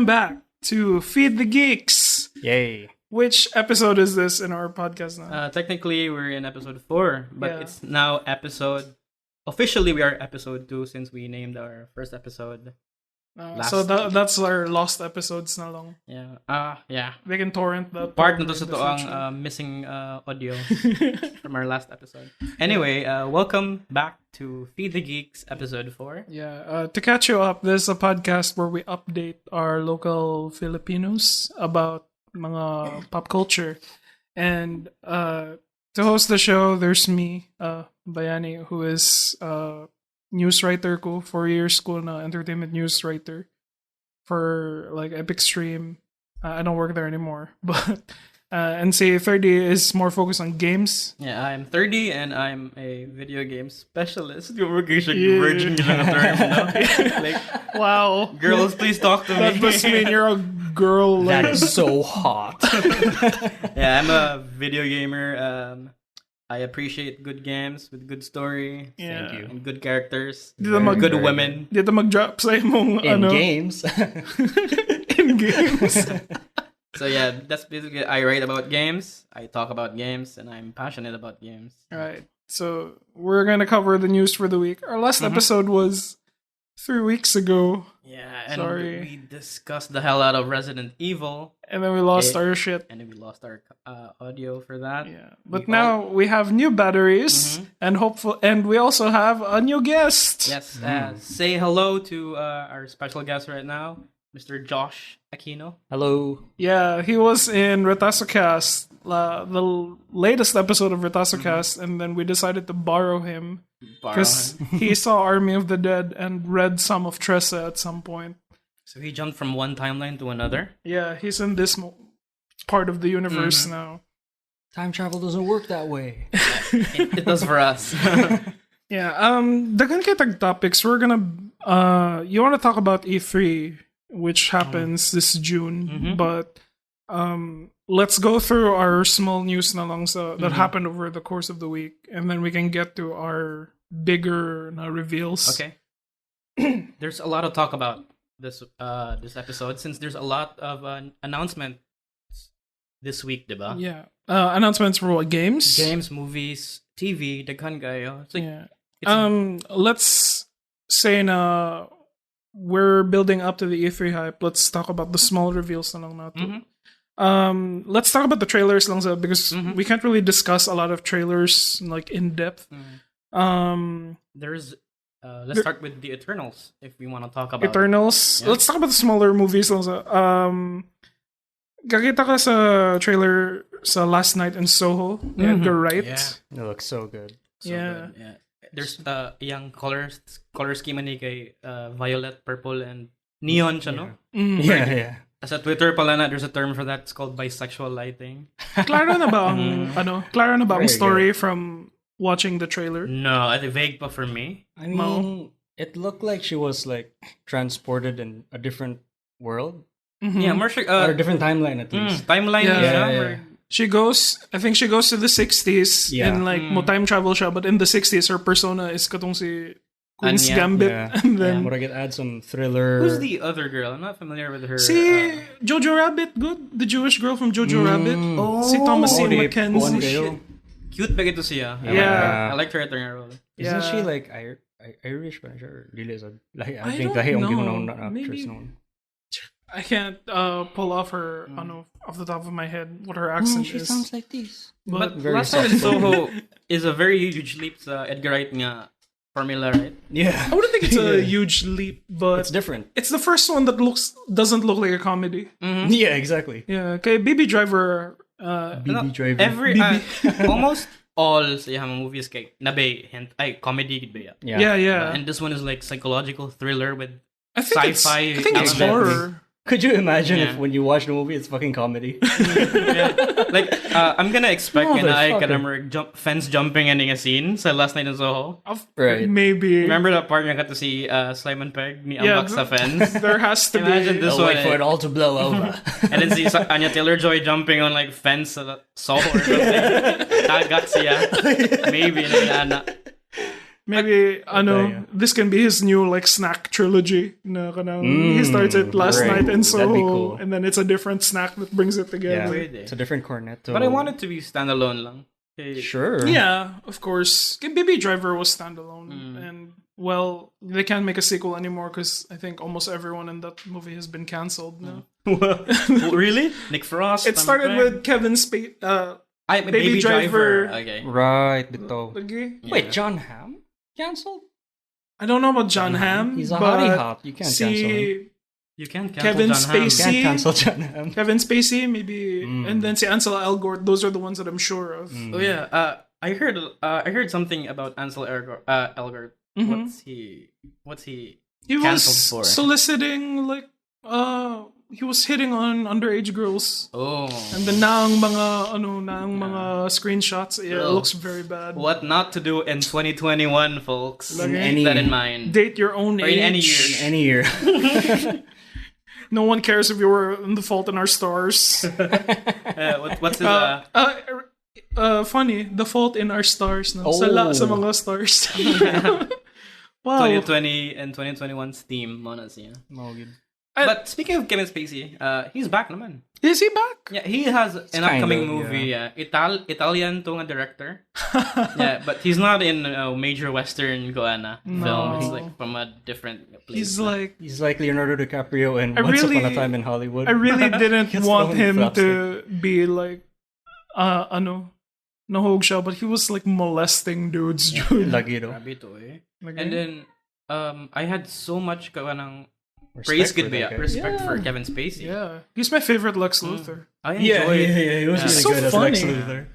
back to Feed the Geeks. Yay. Which episode is this in our podcast now? Technically, we're in episode 4, but it's now officially we are episode 2 since we named our first episode. So that's our lost episodes na lang. Yeah. They can torrent that. Part na to sa to ang missing audio from our last episode. Anyway, welcome back to Feed the Geeks episode 4. Yeah, to catch you up, this is a podcast where we update our local Filipinos about mga pop culture. And to host the show, there's me, Bayani, who is news writer ko, 4 years ko na entertainment news writer for like Epic Stream. I don't work there anymore, but and say Thirdy is more focused on games. Yeah, I'm 30 and I'm a video game specialist. Virgin term, no? Like, wow, girls, please talk to me. That must mean you're a girl. That is so hot. Yeah, I'm a video gamer. I appreciate good games with good story. Yeah. Thank you. And good characters. Good women. Dito mag-drop sa imong in games. In games. So yeah, that's basically I write about games, I talk about games, and I'm passionate about games. Alright. So we're gonna cover the news for the week. Our last episode was 3 weeks ago. Yeah, and Sorry. we discussed the hell out of Resident Evil. And then we lost our shit. And then we lost our audio for that. Yeah. But now we have new batteries and we also have a new guest. Yes. Say hello to our special guest right now, Mr. Josh Aquino. Hello. Yeah, he was in RetasoCast, the latest episode of RetasoCast, and then we decided to borrow him because he saw Army of the Dead and read some of Trese at some point. So he jumped from one timeline to another? Yeah, he's in this part of the universe now. Time travel doesn't work that way. It does for us. Yeah, dagan kitag topics. We're gonna you want to talk about E3, which happens this June, but let's go through our small news na lang that happened over the course of the week, and then we can get to our bigger reveals. Okay. There's a lot of talk about this episode since there's a lot of announcements this week, diba? Yeah. Announcements for what? Games, movies, TV, daghan kayo. Let's say we're building up to the E3 hype. Let's talk about the small reveals na lang natin. Let's talk about the trailers lang because we can't really discuss a lot of trailers like in depth. Let's start with the Eternals if we want to talk about Eternals. Yeah. Let's talk about the smaller movies lang. Kakita ka sa trailer sa Last Night in Soho. Edgar Wright. Yeah. It looks so good. Good. Yeah. There's the young color scheme ni kay violet, purple, and neon siya, no? Yeah. Sa Twitter pala na, there's a term for that. It's called bisexual lighting. Klaro na ba ang story from watching the trailer? No, I think vague pa for me. I mean, it looked like she was like transported in a different world. Yeah, more or a different timeline at least. Timeline. Yeah. I think she goes to the 60s and like mo time travel siya, but in the 60s her persona is katong si Queen's Gambit. And then but I could add some thriller. Who's the other girl? I'm not familiar with her. Si Jojo Rabbit, good? The Jewish girl from Jojo Rabbit. Si Thomasine McKenzie. Cute ba ito siya? Yeah. I liked her at her role. Isn't she like Irish? But really, I think Maybe. I can't pull off her off the top of my head what her accent she is. sounds like this. But Last Night in Soho is a very huge leap sa Edgar Wright nga formula, right? Yeah. I wouldn't think it's a huge leap, but it's different. It's the first one that doesn't look like a comedy. Yeah, exactly. Yeah. Okay, Baby Driver. Driver. Almost all sa iyang movies kay nabe comedy gid ba ya? Yeah. And this one is like psychological thriller with sci-fi. I think it's horror. Could you imagine if when you watch the movie it's fucking comedy? Like I'm gonna expect fence jumping ending a scene sa Last Night in Soho. Right. Maybe. Remember that part nga to see Simon Pegg ni ambak sa fence? There has to Imagine be. this I'll one. wait for it all to blow over. And then see Anya Taylor-Joy jumping on like fence sa Soho or something. Tagat siya. Maybe na. Maybe yeah. this can be his new like snack trilogy. Na kanang he starts it last right. night in That'd be Soho, cool. and then it's a different snack that brings it Yeah, together. Pwede. it's a different cornetto. But I want it to be standalone lang. Okay. Sure. Yeah, of course. Baby Driver was standalone, and well, they can't make a sequel anymore because I think almost everyone in that movie has been canceled now. Really? Nick Frost. It started with Kevin Spacey. Baby Driver. Driver. Okay. Right, bito. Okay. Wait, John Hamm canceled? I don't know about John Hamm. He's a but hottie hop. You can't cancel him. You can't cancel Kevin John Hamm. You Spacey. can't cancel John Hamm. Kevin Spacey, maybe, and then si Ansel Elgort. Those are the ones that I'm sure of. Oh yeah. I heard something about Ansel Elgort. What's he He was canceled for? soliciting like he was hitting on underage girls. Oh. And then naang mga screenshots. Yeah, it Ugh. looks very bad. What not to do in 2021, folks. In Keep any- that in mind. Date your own Or age. in any year. Any year. No one cares if you were in The Fault in Our Stars. What's his Funny, The Fault in Our Stars. No? Oh. Sa mga stars. Wow. 2020 and 2021's theme, monas niya. But speaking of Kevin Spacey, he's back naman. Is he back? Yeah, he has an kind upcoming of, movie. Italian to nga director. Yeah, but he's not in a major Western Goana film. He's like from a different place. He's like Leonardo DiCaprio in I Once really- Upon a Time in Hollywood. I really didn't Gets want thrown him slapstick. to be like, nahog siya, but he was like molesting dudes, dude. Lagi daw. Grabe to eh. Like, And then I had so much kanang Respect praise for could be that guy. respect for Kevin Spacey. yeah, he's my favorite Lex Luthor. I Yeah, enjoy he was Yeah. really So good as Lex funny. Luthor.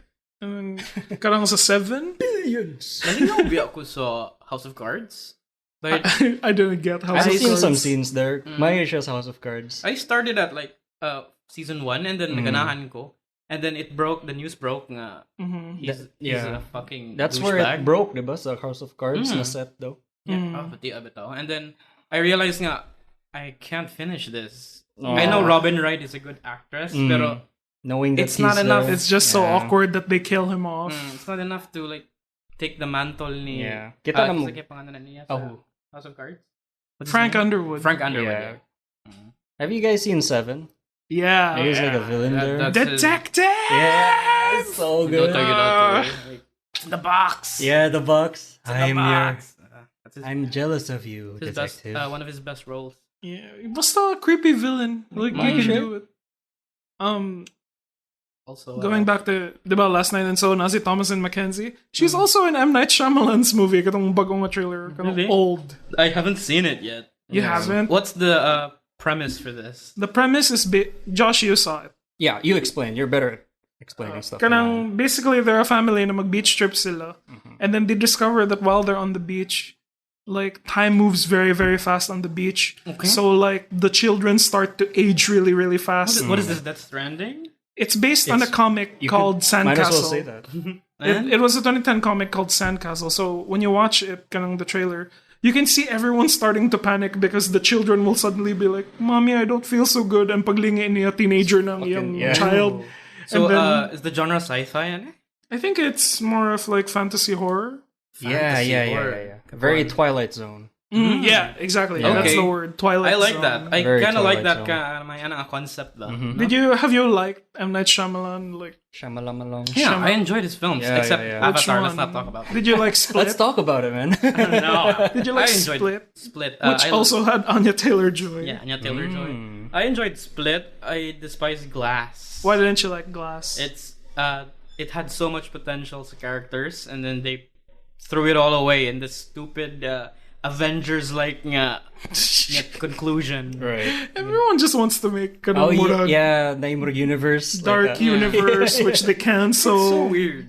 And then, karang sa 7? Billions. Nalinaw ba ako sa House of Cards? Like, I didn't get House I've of seen Cards. some scenes there. My is just House of Cards. I started at like season 1 and then naganahan ko. And then the news broke nga he's a fucking That's where douchebag. it broke, diba? Sa House of Cards na set though. Yeah, bitaw. And then I realized nga I can't finish this. I know Robin Wright is a good actress, pero Knowing that It's not he's enough. there. It's just so Yeah. awkward that they kill him off. it's not enough to like take the mantle ni Yeah. Kita na mo. kasi pangalan niya sa Oh. House of Cards. What's his Frank name? Underwood. Frank Underwood. Yeah. Yeah. Have you guys seen Seven? Yeah. He's like a villain there. That's Detective! Yeah, so good. Like, the box. Yeah, the box. The I'm box. That's his, I'm jealous of you, his best, detective. one of his best roles. Yeah. Basta a creepy villain. Like, you can Sure. do it. Also, Going back to, diba, Last Night and So, Nazi Thomas and Mackenzie. She's also in M. Night Shyamalan's movie. Katong bagong trailer. Katong Really? old. I haven't seen it yet. You haven't? What's the premise for this? The premise is, Josh, you saw it. Yeah, you explain. You're better at explaining stuff. Kanang, basically, they're a family na mag-beach trip sila. And then they discover that while they're on the beach, like, time moves very, very fast on the beach. Okay. So, like, the children start to age really, really fast. What is this? Death Stranding? It's based on a comic You called could- Sandcastle. Might as well say that. It was a 2010 comic called Sandcastle. So when you watch it, kanang the trailer, you can see everyone starting to panic because the children will suddenly be like, "Mommy, I don't feel so good." And paglingi niya teenager ng young yeah. child. So And then- is the genre sci-fi? Yan? I think it's more of like fantasy horror. Fantasy Yeah. horror. Very Twilight Zone. Yeah, exactly. Yeah. That's Okay. the word. Twilight I like Zone. that. I Very kind of like Twilight that Zone. concept though. Have you liked M. Night Shyamalan? Like, Shyamalan. Yeah, Shyamalan. I enjoyed his films, Yeah, except yeah. Which Avatar. Let's one? not talk about that. did you like Split? Let's talk about it, man. No. Did you like I enjoyed Split? Split. Which also had Anya Taylor-Joy. Yeah, Anya Taylor-Joy. I enjoyed Split. I despise Glass. Why didn't you like Glass? It had so much potential as characters, and then they threw it all away in this stupid Avengers-like conclusion. Right. Everyone just wants to make Oh, kanang murag yeah, Naimurag Universe. dark like that. universe, which they cancel. So weird.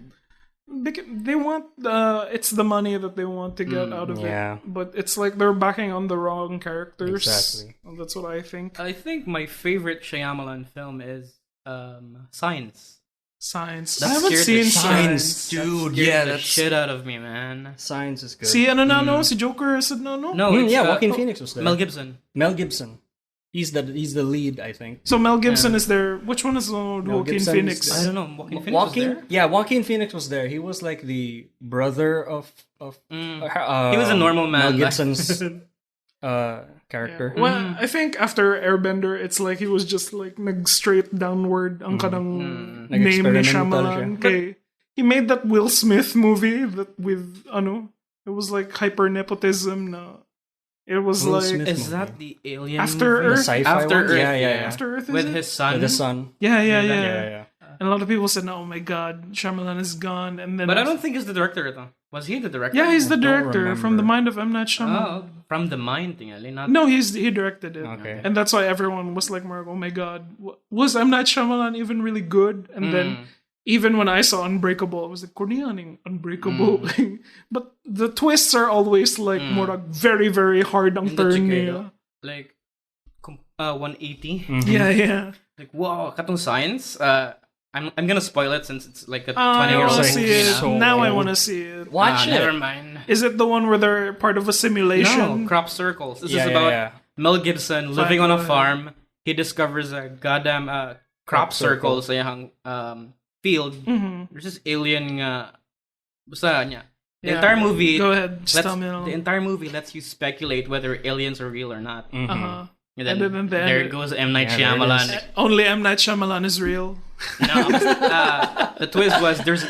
They want it's the money that they want to get out of yeah. it, but it's like they're backing on the wrong characters. Exactly. And that's what I think. I think my favorite Shyamalan film is Signs. Science. That I haven't scared seen the Science. Science, dude. Scared Yeah, the that's shit out of me, man. Science is good. See, ano na no? Si Joker said no. No, it's, yeah, Joaquin Phoenix was there. Mel Gibson. Mel Gibson. He's the lead, I think. So Mel Gibson is there. Which one is Joaquin Gibson Phoenix? is I don't know. Joaquin Phoenix was there? Yeah, Joaquin Phoenix was there. He was like the brother of He was a normal man. Mel Gibson's character. Well, I think after Airbender, it's like he was just like straight downward ang kanang name ni Nag-experimental Shyamalan. Okay. He made that Will Smith movie that with it was like hyper nepotism na. It was Will like Smith Is movie. that the alien After movie? Earth? The sci-fi After one? Earth, Yeah. After Earth is With it? his son. With the sun. Yeah. Yeah. And a lot of people said, "Oh my God, Shyamalan is gone." And then, But I don't think he's the director, though. Was he the director? Yeah, he's the I don't director from the remember. mind of M. Night Shyamalan. Oh, from the mind thing, Ali, not... No, he directed it. Okay. And that's why everyone was like, "Oh my God, was M. Night Shyamalan even really good?" And then even when I saw Unbreakable, I was like, "Koreaning Unbreakable." But the twists are always like more like very very hard ang Hindi turn chikedo. niya. Like, 180. Yeah. Like, wow, katong science. I'm gonna spoil it since it's like a I 20-year-old want to Like, see movie it. now. so Now I old. want to see it. Watch it. Never mind. Is it the one where they're part of a simulation? No, crop circles. This Yeah, is about yeah. Mel Gibson living Fine, on a go ahead. farm. He discovers a goddamn crop circle sa iyang field. There's this alien basta niya. The Yeah. entire movie. Go ahead. Just tell me. The entire movie lets you speculate whether aliens are real or not. Uh-huh. And then, And then the there end- goes M. Night Yeah, there it Shyamalan. is. Only M. Night Shyamalan is real. No, the twist was there's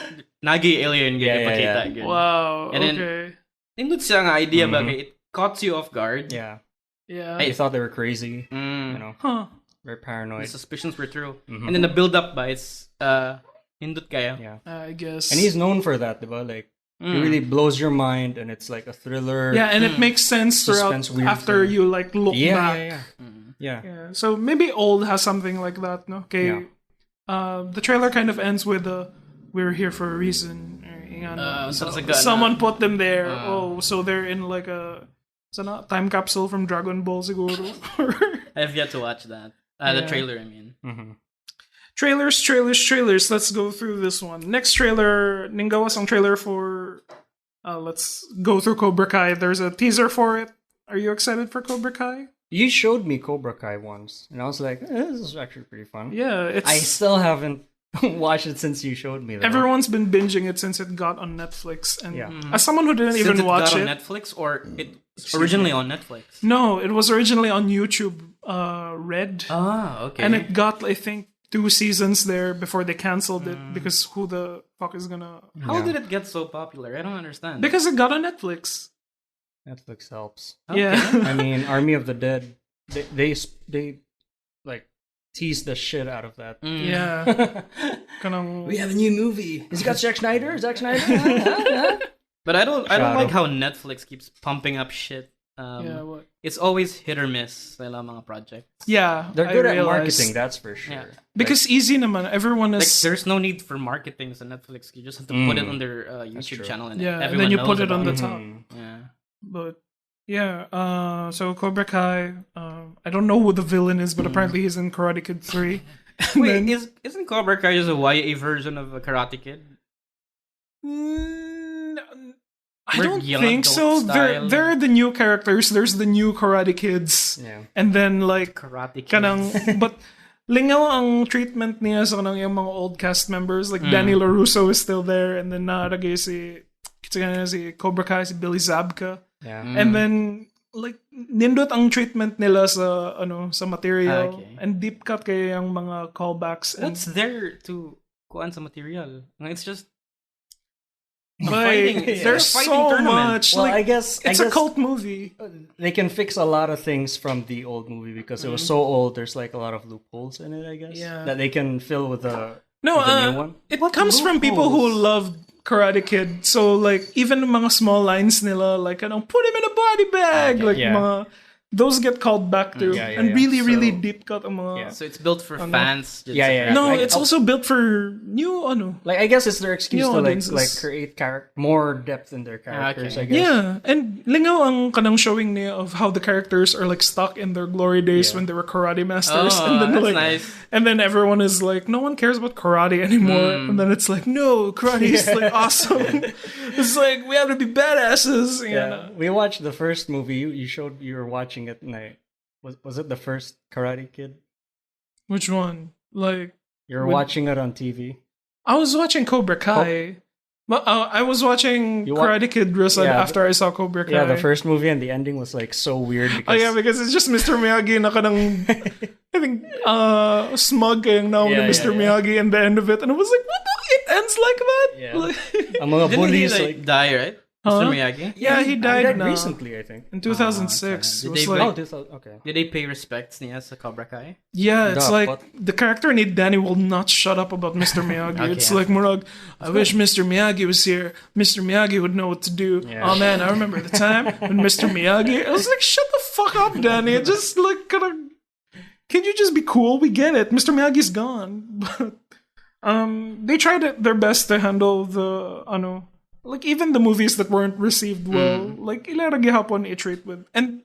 nagi alien Yeah, ipakita yeah. again. Wow. And then- Okay. Nindot siya nga idea ba kay it caught you off guard. Yeah. Yeah. They thought they were crazy. Mm. You know, Huh. very The paranoid. suspicions were true. And then the build up ba it's nindot kaya. Yeah. I guess. And he's known for that, diba? Like, it really blows your mind, and it's like a thriller. Yeah, and it makes sense throughout Suspense, weird after thing. you like look Yeah, back. yeah. Yeah. So maybe Old has something like that, no? Okay. Yeah. The trailer kind of ends with "We're here for a reason." Someone put them there. So they're in like a time capsule from Dragon Ball siguro. I have yet to watch that. The trailer, I mean. Trailers. Let's go through this one. Next trailer, Ningawas ang trailer for let's go through Cobra Kai. There's a teaser for it. Are you excited for Cobra Kai? You showed me Cobra Kai once, and I was like, this is actually pretty fun. Yeah, it's I still haven't watched it since you showed me that. everyone's been binging it since it got on Netflix. And Yeah. as someone who didn't Since even it watch got it, on Netflix or it's originally on Netflix? no, it was originally on YouTube Red. Ah, okay. And it got, I think, 2 seasons there before they canceled it because who the fuck is gonna... How did it get so popular? I don't understand. Because it got on Netflix. Netflix helps. Yeah. I mean, Army of the Dead, they like tease the shit out of that. Yeah. Kanang... We have a new movie. Is it got Zack Snyder? But I don't Shadow. like how Netflix keeps pumping up shit. yeah, what? It's always hit or miss sa ilang mga projects. Yeah, They're I good at realized. marketing, that's for sure. Yeah. Because easy naman, everyone Like, is... there's no need for marketing sa Netflix. You just have to put it on their YouTube true. channel, and yeah, and everyone then you knows put it on the about top. Yeah. But yeah, so Cobra Kai, I don't know who the villain is, but apparently he's in Karate Kid 3. And Wait, then- isn't Cobra Kai just a YA version of a Karate Kid? I We're don't young think so. adult style. There are the new characters. There's the new Karate Kids. Yeah. And then like Karate Kid. kanang but lingaw ang treatment niya sa kanang yung mga old cast members like Danny LaRusso is still there and then naragay si Cobra Kai si Billy Zabka. Yeah. And then like nindot ang treatment nila sa sa material Okay. and deep cut kay ang mga callbacks and What's there to kuan sa material? It's just like, fighting- there's it's a fighting so tournament. much Well, like I guess it's a cult movie. they can fix a lot of things from the old movie because it was so old. There's like a lot of loopholes in it, I guess. Yeah. That they can fill with the No, with the new one. it comes from people who loopholes? loved Karate Kid. So like even the mga small lines nila like put him in a body bag Okay, like yeah. mga those get called back to Yeah, yeah, and yeah. really really So- deep cut ang mga Yeah. so it's built for fans. Just Yeah. No, Like, it's also built for new Like I guess it's their excuse New to audiences. like create more depth in their characters. Okay. I guess. Yeah, and lingaw ang kanang showing niya of how the characters are like stuck in their glory days Yeah. when they were karate masters, Oh, and then that's like, nice. and then everyone is like, no one cares about karate anymore, and then it's like, no, karate is like awesome. It's like we have to be badasses. Yeah. We watched the first movie. You were watching it, and Was it the first Karate Kid? Which one? Like You're watching it on TV. I was watching Cobra Kai. But I was watching Karate Kid recently after I saw Cobra Kai. Yeah, the first movie and the ending was like so weird. Because... because it's just Mr. Miyagi na kanang, I think, smug kayang now na Mr. Miyagi and the end of it. And I was like, what the? It ends like that? Yeah. Like, Ang mga bullies Didn't he die, right? Mr. Miyagi? Yeah, he died now. recently, I think. In 2006. It was they- like, Okay. Did they pay respects niya sa Cobra Kai? yeah, it's Dapat. like the character need Danny will not shut up about Mr. Miyagi. Okay. It's like Murag, I wish Mr. Miyagi was here. Mr. Miyagi would know what to do. Yeah. Oh man, I remember the time when Mr. Miyagi. I was like, shut the fuck up, Danny. Just like kind of. Can you just be cool? We get it. Mr. Miyagi's gone, but they tried their best to handle the like even the movies that weren't received well, like ilara gihapon i-treat with and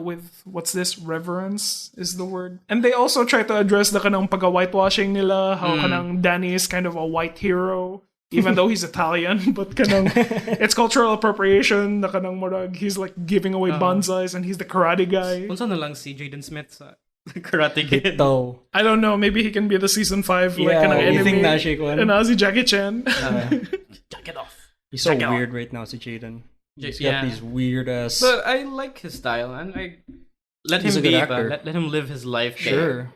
with what's this reverence is the word, and they also try to address the kanang pagka-whitewashing nila, how kanang Danny is kind of a white hero even though he's Italian, but kanang it's cultural appropriation. Na kanang murag he's like giving away bonsais and he's the karate guy. Unsa na lang si Jaden Smith sa Karate Kid? Bito. I don't know. Maybe he can be the season 5 like kanang you think enemy. na siya ko? And Ozzy Jackie Chan. Get off. He's so Check it weird right now, si Jaden. He's Yeah. got these weird ass. But I like his style, and I let He's him a good be. actor. Let him live his life. Sure.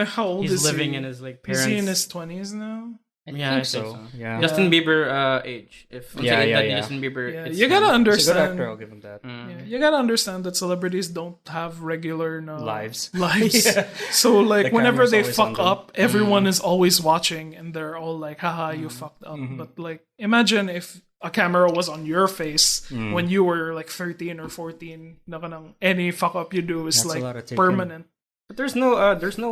How old He's is living he? in his like Is parents. he in his 20s now? I think so. Yeah. Justin Bieber age. If Yeah. Justin Bieber, Yeah, it's you gotta him. He's a good understand. actor, I'll give him that. Yeah, you gotta understand that celebrities don't have regular Lives. Yeah. So like The whenever camera's they always on fuck them. up, everyone is always watching, and they're all like, "Haha, you fucked up." But like, imagine if a camera was on your face when you were like 13 or 14. Na kanang any fuck up you do is That's a like lot to take in. permanent. But there's no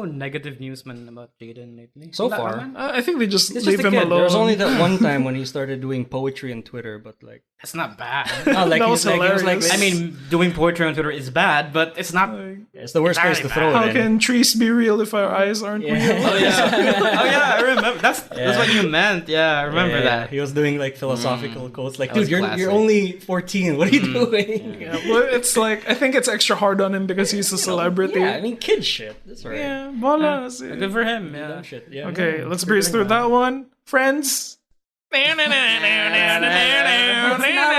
negative news man about Jaden lately. So Wala far. naman. I think they just It's leave just a him kid. alone. There was only that one time when he started doing poetry on Twitter, but like, That's not bad. no, like That he was was like, hilarious. I mean, doing poetry on Twitter is bad, but it's not. it's the worst place to throw How it in. can trees be real if our eyes aren't real? Oh yeah, I remember. That's what you meant. Yeah, I remember that. He was doing like philosophical quotes, like, That was dude, classic. you're only 14. What are you doing? Yeah, well, it's like I think it's extra hard on him because he's a celebrity. Yeah, I mean, kid shit. That's right. Yeah, voila. Good for him. Yeah. Dumb shit. Yeah. Okay, yeah. let's breeze through that one. Friends.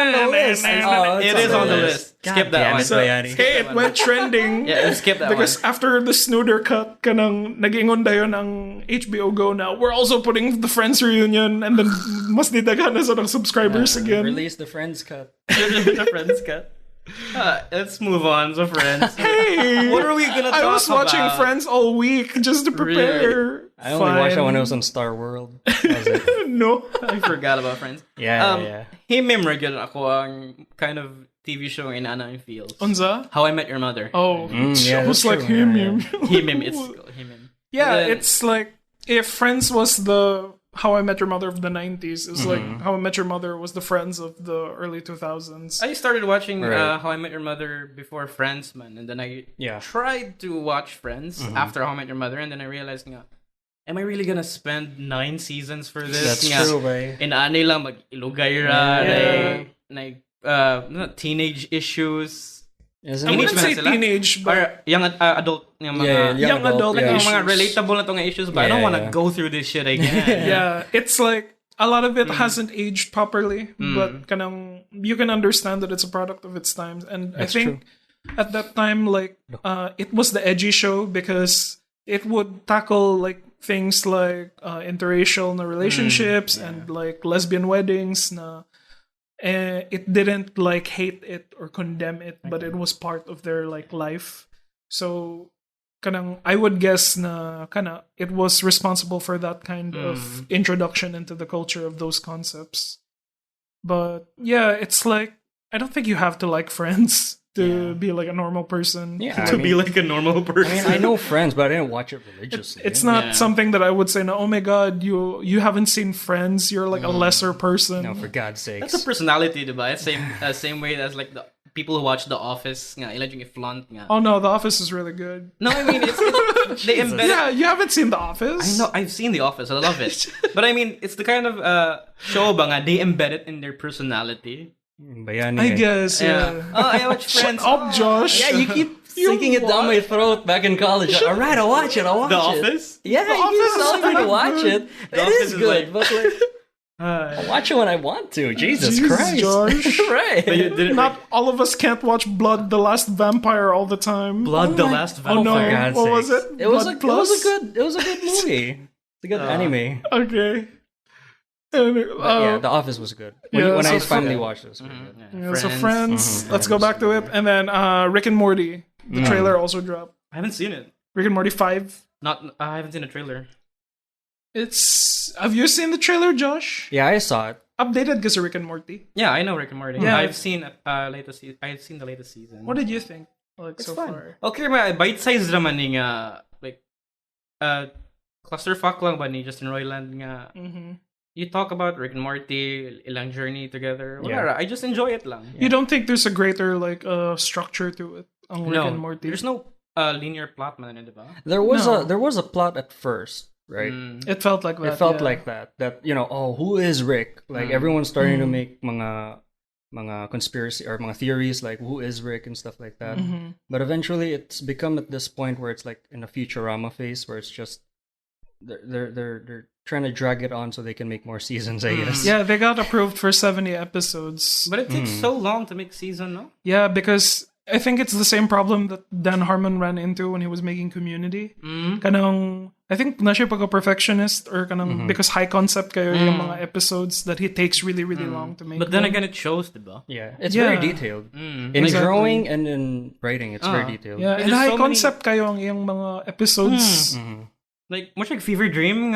It is on the list. Skip that one. So, Bayani. Okay, it went trending. Yeah, skip that Because one. after the snooder cut, kanang nag-ingon dayon ang HBO Go now. We're also putting the Friends reunion and then mas nidaghan na sa ng subscribers again. Release the Friends cut. The Friends cut. Let's move on to Friends. Hey, What are we gonna talk I was watching about? Friends all week just to prepare. I only watched that when I was Fine. on Star World. That was it. No. I forgot about Friends. Yeah. Himim regular ako ang kind of TV show in Anang Fields. Unza? How I Met Your Mother. Oh, yeah, it was that's like true. him. Yeah, Himim. It's Himim. Yeah, And then- it's like if Friends was the How I Met Your Mother of the 90s, it's like How I Met Your Mother was the Friends of the early 2000s. I started watching Right. How I Met Your Mother before Friends, man, and then I Yeah. tried to watch Friends after How I Met Your Mother, and then I realized, nga, am I really gonna spend 9 seasons for this? That's Nga, true, right? In ani lang mag-ilugayra, teenage issues. Isn't I it? wouldn't say man sila? teenage, Or but young adult, yung mga, young adult like, yung issues. mga relatable na tong issues, but I don't Yeah, want to yeah. go through this shit again. yeah, it's like a lot of it hasn't aged properly, but kanang you can understand that it's a product of its times. And That's I think at that time, like it was the edgy show because it would tackle like things like interracial na relationships and like lesbian weddings na. It didn't like hate it or condemn it, but it was part of their like life. So kanang I would guess na kana it was responsible for that kind of introduction into the culture of those concepts. But yeah, it's like I don't think you have to like Friends to be like a normal person. Yeah, To be like a normal person. I mean, I know Friends, but I didn't watch it religiously. It's not Yeah. something that I would say, no, oh my god, you haven't seen Friends, you're like a lesser person. No, for God's sakes. That's a personality, diba? It's same way as like the people who watch The Office, nga, ilan yung flaunt nga. Oh no, The Office is really good. No, I mean, they embed it. Yeah, you haven't seen The Office? I know, I've seen The Office, I love it. But I mean, it's the kind of show ba nga, they embed it in their personality. Bayani. I guess, yeah. Oh, I watch Friends. Shut up, Josh. Yeah, you keep sinking it down my throat back in college. All right, I'll watch it. The Office? Yeah, The you Office tell is me to kinda watch good. it. The It Office is is good, like- but like, I'll watch it when I want to. Jesus Jeez, Christ. Josh. Right. But you didn't Not all of us can't watch Blood the Last Vampire all the time. Blood, the my- Last Oh no, Vampire. God's what was sakes. it? It was Blood a Plus? good movie. It's a good anime. Okay. And, Yeah, The Office was good. yeah, When I so finally watched it, it was pretty good. yeah, so Friends. Let's go Friends. back to it. And then Rick and Morty. The trailer also dropped. I haven't seen it. Rick and Morty 5. I haven't seen a trailer. Have you seen the trailer, Josh? Yeah, I saw it. Updated because of Rick and Morty. Yeah, I know Rick and Morty. Yeah. I've seen latest. I've seen the latest season. What did you think? Like It's so fun. far. Okay, ba bite-sized naman ni nga like clusterfuck lang ba ni Justin Roiland nga. You talk about Rick and Morty, ilang journey together. Wala, I just enjoy it lang. You don't think there's a greater like structure to it on Rick and Morty? There's no linear plot man, di ba? There was No. a plot at first, right? It felt like that. It felt yeah. like that. That who is Rick? Like everyone's starting to make mga conspiracy or mga theories like who is Rick and stuff like that. But eventually, it's become at this point where it's like in a Futurama phase where it's just they're trying to drag it on so they can make more seasons. I guess. Yeah, they got approved for 70 episodes. But it takes so long to make season, no? Yeah, because I think it's the same problem that Dan Harmon ran into when he was making Community. Kanang, I think na siya pagka-perfectionist or kanang because high concept kayo yung mga episodes that he takes really, really long to make. But then them. again, it shows, di ba? Yeah, it's Yeah. very detailed. In Exactly. drawing and in writing, it's very detailed. Yeah, and There's high so many- concept kayo ang iyang mga episodes. Like, much like Fever Dream,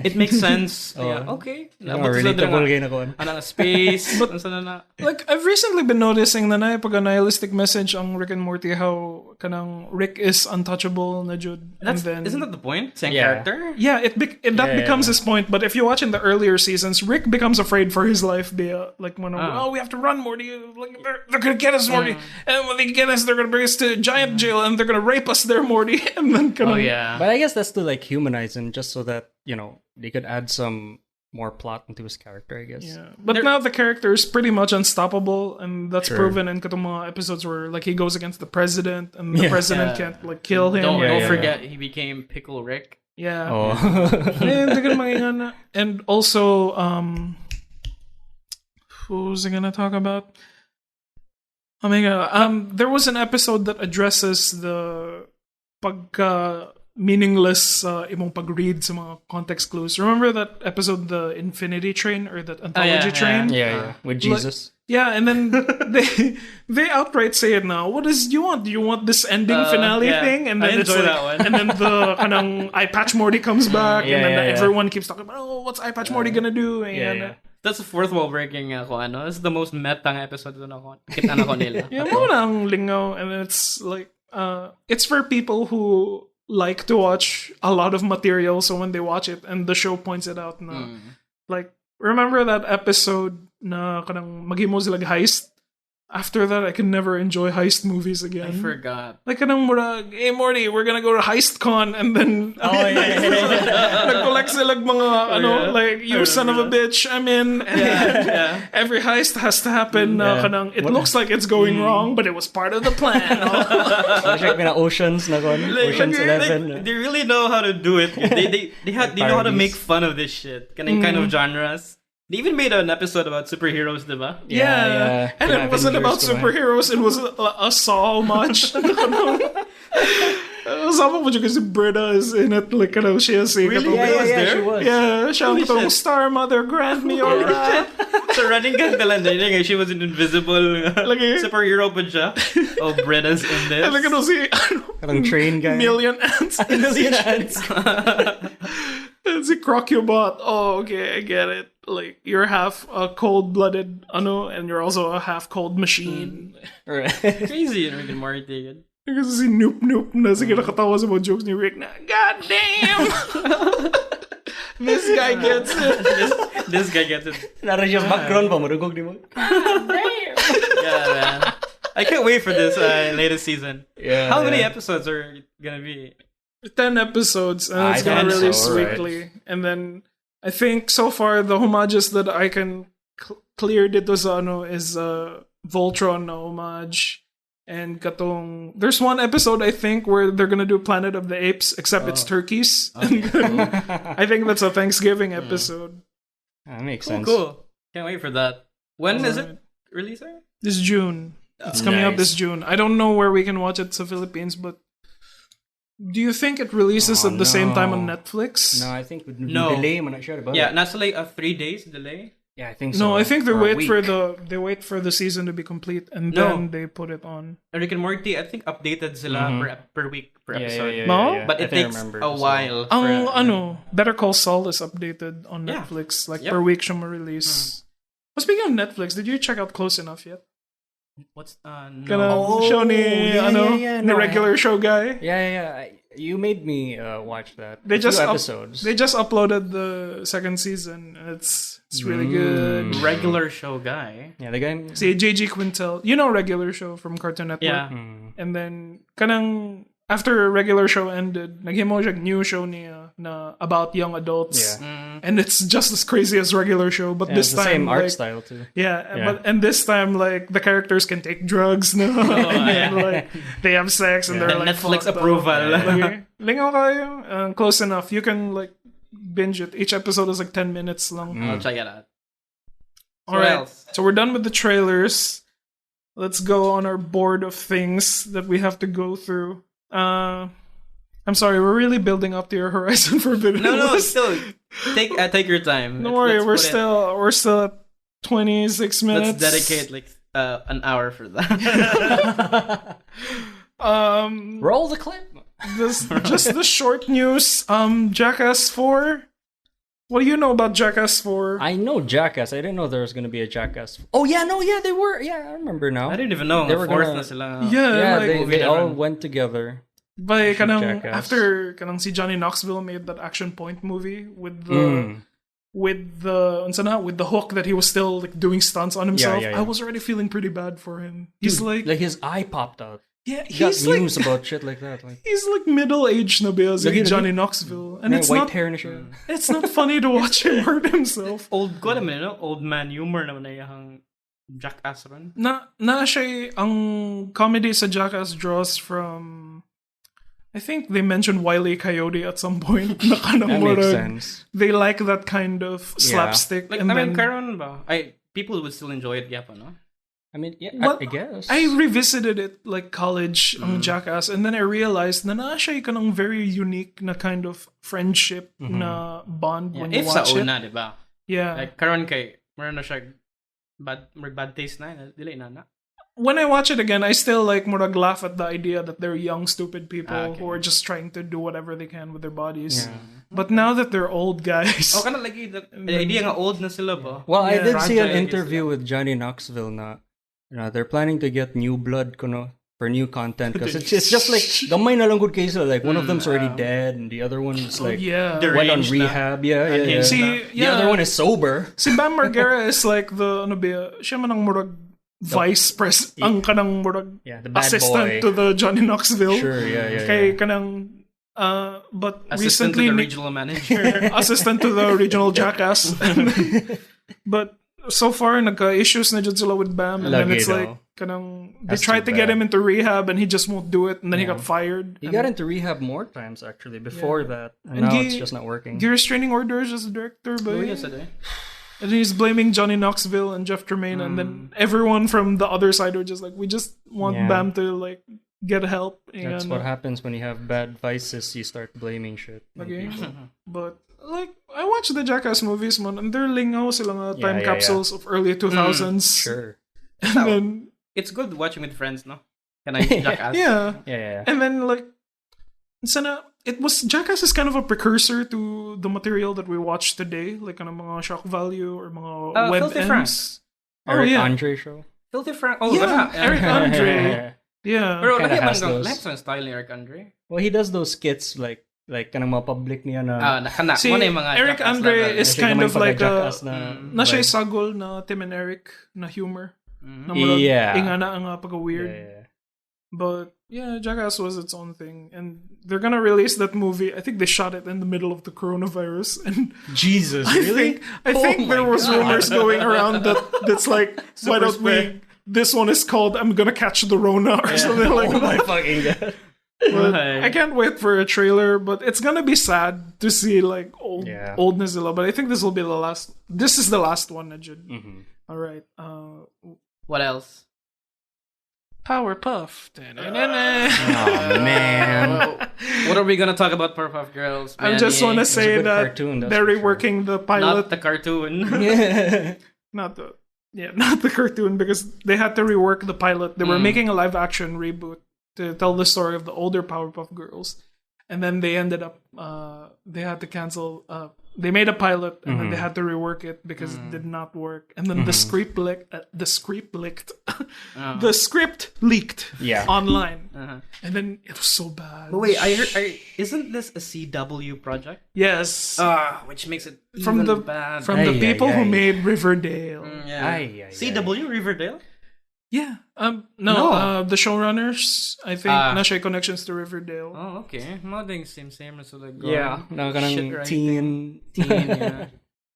it makes sense. Yeah, okay. Relatable kayo na ko. Anang space. But, na. Like, I've recently been noticing na na pag a nihilistic message ang Rick and Morty how kanang Rick is untouchable na jud. And then, Isn't that the point? Same Yeah. character? yeah, that becomes his point. But if you watch in the earlier seasons, Rick becomes afraid for his life. Like when we have to run, Morty. Like they're gonna get us, Morty. And when they get us, they're gonna bring us to giant jail and they're gonna rape us there, Morty. And then Oh, yeah. But I guess that's to like humanize him, just so that they could add some more plot into his character. I guess. Yeah. But now the character is pretty much unstoppable, and that's Sure. proven in katong mga episodes where like he goes against the president, and the Yeah. president can't like kill him. Don't yeah. forget, he became Pickle Rick. Yeah. Oh. Hindi ka maging ano. And also, who was I gonna talk about? Oh my god. There was an episode that addresses the pagka meaningless imong pag-read sa mga context clues. Remember that episode, the Infinity Train or that Anthology Train? yeah, with Jesus. Yeah, and then they outright say it now. What do you want? Do you want this ending finale yeah. thing? And then I it's enjoy like, that one. and then the kanang Eye Patch Morty comes back, and then yeah. everyone keeps talking about, oh, what's Eye Patch Morty gonna do? And, Yeah. That's the fourth wall breaking ako, ano? It's the most metang episode na ako. Kita na ko nila. yeah, mo na ang lingaw, and it's like, it's for people who like to watch a lot of material, so when they watch it, and the show points it out na, like, remember that episode na kanang maghimo sila heist? After that, I can never enjoy heist movies again. I forgot. Like kanang murag, hey Morty, we're gonna go to Heist Con, and then nag-collect sila mga like you son of a bitch, I'm in. And every heist has to happen. Kanang it looks like it's going wrong, but it was part of the plan. Check na Oceans na kon. Oceans 11. They really know how to do it. They know how to make fun of this shit. Kind of genres. They even made an episode about superheroes, diba? Yeah. And it wasn't about superheroes, it was a Saw much. Sama mo kasi Breda is in it, like kanang siya si Really? She was. Yeah, siya ang katong Star Mother, grant me your wrath. So running gag na lang din. She was an invisible superhero pa siya. Oh, Bretta's in this. And like ano si Parang train guy. Million Ants. Million Ants. And si Crocubot. Oh, okay, I get it. Like you're half a cold-blooded and you're also a half cold machine. Right. Crazy in Rick and Morty. Kasi si Noop Noop na sige nakatawa sa mga jokes ni Rick na, God damn! This guy gets it. This guy gets it. Nara siya background pa, marugog di mo. Yeah, man. I can't wait for this latest season. Yeah. How many episodes are gonna be? 10 episodes, and it's gonna 10, release so, right. weekly. And then I think so far the homages that I can clear dito sa is Voltron na homage. And katong there's one episode I think where they're gonna do Planet of the Apes, except it's turkeys. Okay. I think that's a Thanksgiving episode. That makes sense. Cool. Can't wait for that. When is it releasing? This June. It's coming out this June. I don't know where we can watch it in the Philippines, but do you think it releases at the same time on Netflix? No, I think No. delay man siya, diba? Yeah, nasa like a 3 days delay. Yeah, I think so. No, I think they Or a wait for week. the season to be complete and No. then they put it on. Rick and Morty, I think updated sila per week per episode. Yeah, No? But it takes a while. Ang Better Call Saul is updated on Yeah. Netflix. Like Yep. per week siya ma-release. But speaking of Netflix, did you check out Close Enough yet? What's no? Kanang show ni yeah, the no, regular show guy. Yeah. You made me watch that. They just episodes. They just uploaded the second season. And it's really good. Regular show guy. Yeah, the guy. See JG Quintel, you know regular show from Cartoon Network. Yeah. And then kanang after regular show ended, naghimo siya new show niya na about young adults. Yeah. And it's just as crazy as regular show, but this It's the time same art like, style too. Yeah, and this time like the characters can take drugs, no? And then, like they have sex and they're like Netflix fucked up. approval. Like, lingaw kayo, close enough. You can like binge it. Each episode is like 10 minutes long. I'll check it out. All right, so we're done with the trailers. Let's go on our board of things that we have to go through. I'm sorry, we're really building up to your Horizon Forbidden No, West. still take your time. Don't worry, we're still at 26 minutes. Let's dedicate like an hour for that. Roll the clip. Just the short news. Jackass 4. What do you know about Jackass 4? I know Jackass. I didn't know there was gonna be a Jackass. Oh yeah, they were. Yeah, I remember now. I didn't even know. They were Fourth gonna- na sila. Yeah, Yeah, like, they all went together. by kanang Jackass. after kanang si Johnny Knoxville made that Action Point movie with the with the hook that he was still like doing stunts on himself. Yeah. I was already feeling pretty bad for him. He's Dude, like his eye popped out. yeah, He got he's like news about shit like that. Like he's like middle aged na ba si Lagi- Johnny Knoxville, and may it's white not hair na siya. it's not funny to watch him hurt himself. Old ko naman, no? Old man humor naman na yung Jackass ron. Na siya ang comedy sa Jackass draws from. I think they mentioned Wile E. Coyote at some point. Na kanang That makes murag, sense. they like that kind of slapstick. Like, and I mean, then, karon ba? People would still enjoy it, yapa, no? I mean, yeah, But I guess. I revisited it like college ang Jackass, and then I realized na siya kanang very unique na kind of friendship na bond when you If sa watch it. una, di ba? Yeah. Like, karon kay, meron na siya bad taste na, dili na. When I watch it again, I still like murag laugh at the idea that they're young, stupid people who are just trying to do whatever they can with their bodies. Yeah. But now that they're old guys, O kana lagi, the idea nga old na sila ba? Well, I did see an Fragile interview is- with Johnny Knoxville na they're planning to get new blood kuno for new content because it's just like gamay na lang good case like one of them's already dead and the other one's like yeah. went on Deranged na. rehab. Yeah. See, The other one is sober. Si Bam Margera is like the ano ba, siya man ang murag vice pres ang kanang murag Yeah, the bad assistant boy. to the Johnny Knoxville. Sure, yeah. Kay kanang but Assistant recently to the regional manager. assistant to the regional Jackass. But so far nagka-issues na jud sila with Bam, and then Lagi it's daw. like kanang they That's tried too to get bad. him into rehab and he just won't do it, and then he got fired. He And got into rehab more times actually before that. And now it's just not working. the restraining orders as a director, but Oh, yes, ade. and he's blaming Johnny Knoxville and Jeff Tremaine, and then everyone from the other side are just like, we just want Yeah. Bam to like get help. That's And, what happens when you have bad vices. You start blaming shit. on Okay. people. But like I watched the Jackass movies, man, and they're lingaw sila nga time Yeah. capsules of early 2000s. Sure. And then It's good watching with friends, no? Can I Jackass? yeah. Yeah. And then like sana it was Jackass is kind of a precursor to the material that we watch today, like ano mga shock value or mga web Filthy Frank. ends. Eric yeah. Andre show. Filthy Frank. Oh, Yeah, wala. Eric Andre. Yeah. Pero Kinda lahi man has gang, those. lahi sa style ni Eric Andre. Well, he does those skits like kanang mga public niya na. Nakana. See, Muna yung mga Eric Jackass Andre level. is Kasi kind gamay of like a pagka-Jackass na na siya vibe. sagol na Tim and Eric na humor. Na murag Yeah. ingana ang pagka-weird. Yeah. But yeah, Jackass was its own thing, and they're gonna release that movie. I think they shot it in the middle of the coronavirus, and Jesus, I think there was rumors going around that's like, why don't we this one is called I'm Gonna Catch the Rona or something like Oh my that. fucking god. But I can't wait for a trailer, but it's gonna be sad to see like old Nizilla. But I think this will be the last. This is the last one, Najid. All right. What else? Powerpuff. Oh man. What are we gonna talk about Powerpuff Girls? I just want to say that cartoon, they're reworking the pilot. Not the cartoon. Not the cartoon, because they had to rework the pilot. They were making a live action reboot to tell the story of the older Powerpuff Girls, and then they ended up they had to cancel. They made a pilot and then they had to rework it because it did not work. And then the script leaked. The script leaked online, and then it was so bad. But wait, I heard, isn't this a CW project? Yes, which makes it from even the bad. people who made Riverdale. CW Riverdale. Yeah. The showrunners, I think, na siya connections to Riverdale. Oh, okay. Mga same. So like, kanang teen. Yeah.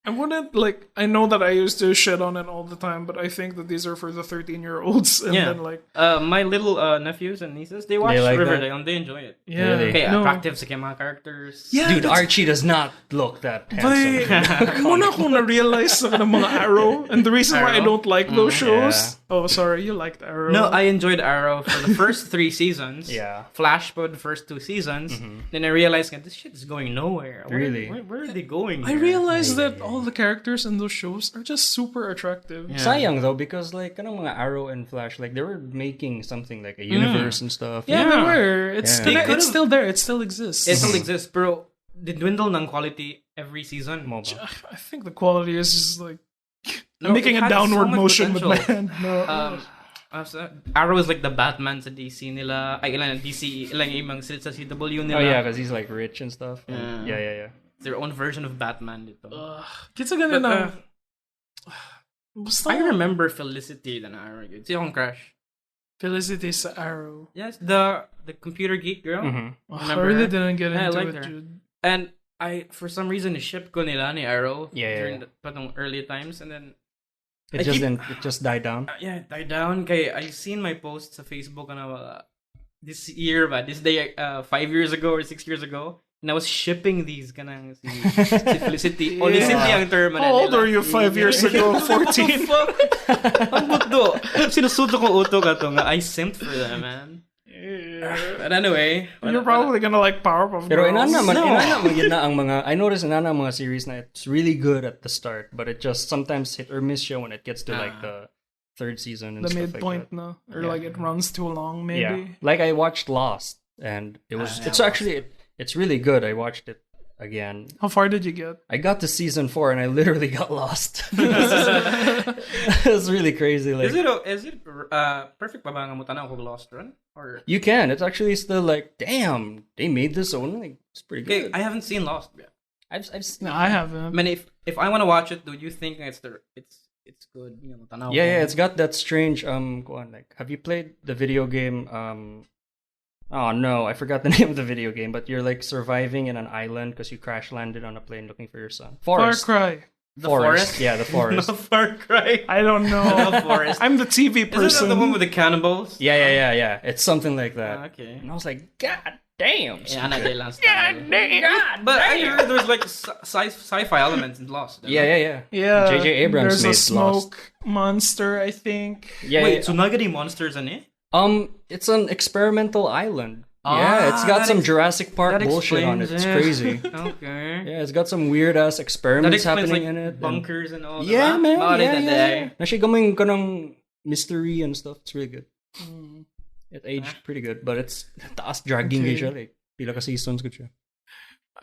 I wouldn't, like, I know that I used to shit on it all the time, but I think that these are for the 13-year-olds. And then, like... my little nephews and nieces, they watch Riverdale and they enjoy it. Yeah. Really? Okay, attractive sa mga characters. Yeah, dude, Archie does not look that handsome. Muna ko na-realize sa ng mga Arrow, and the reason why I don't like those shows... Yeah. Oh, sorry, you liked Arrow. No, I enjoyed Arrow for the first 3 seasons. Yeah. Flash for the first 2 seasons. Then I realized, this shit is going nowhere. Really? Where are they going? I realized that all the characters in those shows are just super attractive. Yeah. Sayang though, because like kanang mga Arrow and Flash, like they were making something like a universe and stuff. Yeah, they were. It's still there. It still exists. It still exists, bro. They dwindle ng quality every season. I think the quality is just like making a downward motion with my hand. Arrow is like the Batman sa DC nila. Ay, ilan DC, ilan yung ibang sa CW nila. Oh yeah, because he's like rich and stuff. And yeah. Their own version of Batman dito. I remember Felicity than Arrow. Sino kong crush? Felicity sa Arrow. Yes, the computer geek girl. I really didn't get into it, her. dude. And I, for some reason, ship ko nila ni Arrow during the early times, and then it just died down. It died down. Kaya I seen my posts sa Facebook this year, this day, 5 years ago or 6 years ago. And I was shipping these kanang si Felicity. Only simply ang term. How old are you 5 years ago? 14? Ang buto. Sinusuto kong uto ka to nga. I simped for them, man. But anyway. You're probably gonna like Powerpuff Girls. Pero inana ang mga, I noticed inana ang mga series na it's really good at the start, but it just sometimes hit or miss siya when it gets to like the 3rd season and the stuff midpoint, like that. no? Or like it runs too long, maybe. Yeah. Like I watched Lost, and it was it's really good. I watched it again. How far did you get? I got to season 4 and I literally got lost. It was really crazy. Like, is it perfect ba nga mo tanaw kung Lost run? Or you can. It's actually still like, damn, they made this one. Like, it's pretty good. Okay, I haven't seen Lost yet. I've seen. No, I haven't. I mean, if I want to watch it, do you think it's good? You know, tanaw Yeah, it's got that strange like, have you played the video game Oh no, I forgot the name of the video game, but you're like surviving in an island because you crash landed on a plane looking for your son. Forest. Far Cry. The forest? Yeah, the forest. No, Far Cry. I don't know. The forest. I'm the TV person. Isn't that the one with the cannibals? Yeah. It's something like that. Okay. And I was like, God damn. Yeah, God damn. But I heard there's like sci-fi elements in Lost. Yeah. Yeah. J.J. Abrams There's made a smoke Lost. monster, I think. Yeah. Wait, Tsunagari monsters in it? It's an experimental island. Yeah, it's got some Jurassic Park bullshit on it. It's crazy. Okay. Yeah, it's got some weird ass experiments happening like in it. Bunkers and all that. Yeah, man. Yeah. Actually, gamay ka ng mystery and stuff. It's really good. It aged pretty good, but it's taas dragging siya. Like, pila ka seasons ko siya.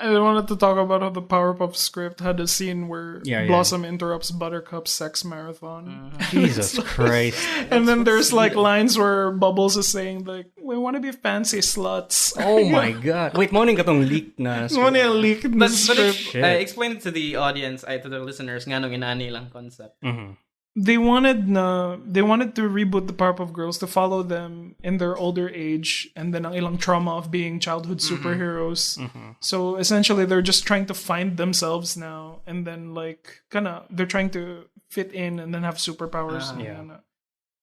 I wanted to talk about how the Powerpuff script had a scene where Blossom interrupts Buttercup's sex marathon. Jesus Christ. And then there's like lines where Bubbles is saying like, we want to be fancy sluts. Oh my god. Wait, morning ka tong leak na script. Money leaked na script. Explain it to the audience, to the listeners, nga nung inani lang concept. They wanted to reboot the Powerpuff Girls to follow them in their older age and then ang ilang trauma of being childhood superheroes. So essentially they're just trying to find themselves now and then like they're trying to fit in and then have superpowers.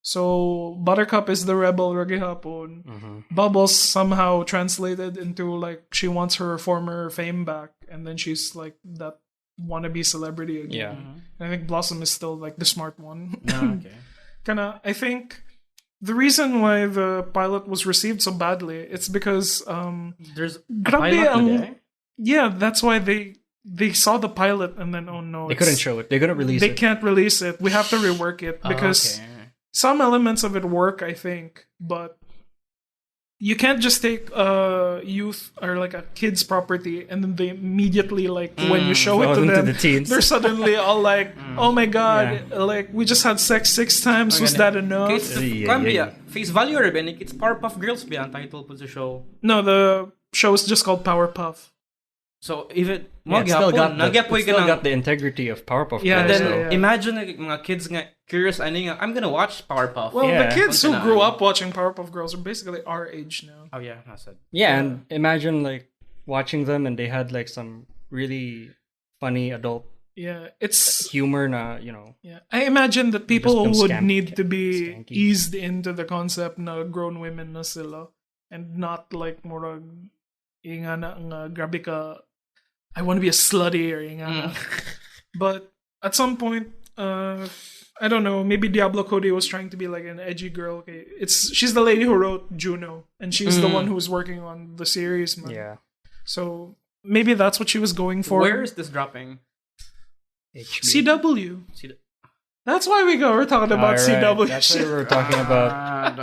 So Buttercup is the rebel Regihapon. Bubbles somehow translated into like she wants her former fame back, and then she's like that wannabe celebrity again. Yeah. And I think Blossom is still like the smart one. Okay. Kinda, I think the reason why the pilot was received so badly, it's because There's a grabe pilot ang- today. yeah, that's why they saw the pilot and then, oh no, They couldn't show it. They couldn't release they it. can't release it. We have to rework it because some elements of it work, I think, but you can't just take youth or like a kid's property and then they immediately like when you show it to them to them, the teens. they're suddenly all like, "Oh my god, like we just had sex 6 times. Was that enough?" It's face value rin, it's Powerpuff Girls ba ang title po sa show. No, the show is just called Powerpuff. So even It still got got the integrity of Powerpuff. Yeah, and Girls, then though. yeah. imagine like, mga kids nga curious ani nga, I'm gonna watch Powerpuff. Well, Yeah. the kids who Punta na. grew up watching Powerpuff Girls are basically our age now. Oh yeah, I said. Yeah, and imagine like watching them and they had like some really funny adult Yeah, it's humor yeah. I imagine that people Just would become need to be skanky. eased into the concept na grown women na sila and not like murag inga na nga grabe ka I want to be a slutty or inga na. But at some point I don't know, maybe Diablo Cody was trying to be like an edgy girl. Okay, she's the lady who wrote Juno and she's the one who's working on the series, man. Yeah. So maybe that's what she was going for. Where is this dropping? CW. That's why we're talking about Alright, CW. That's what we were talking about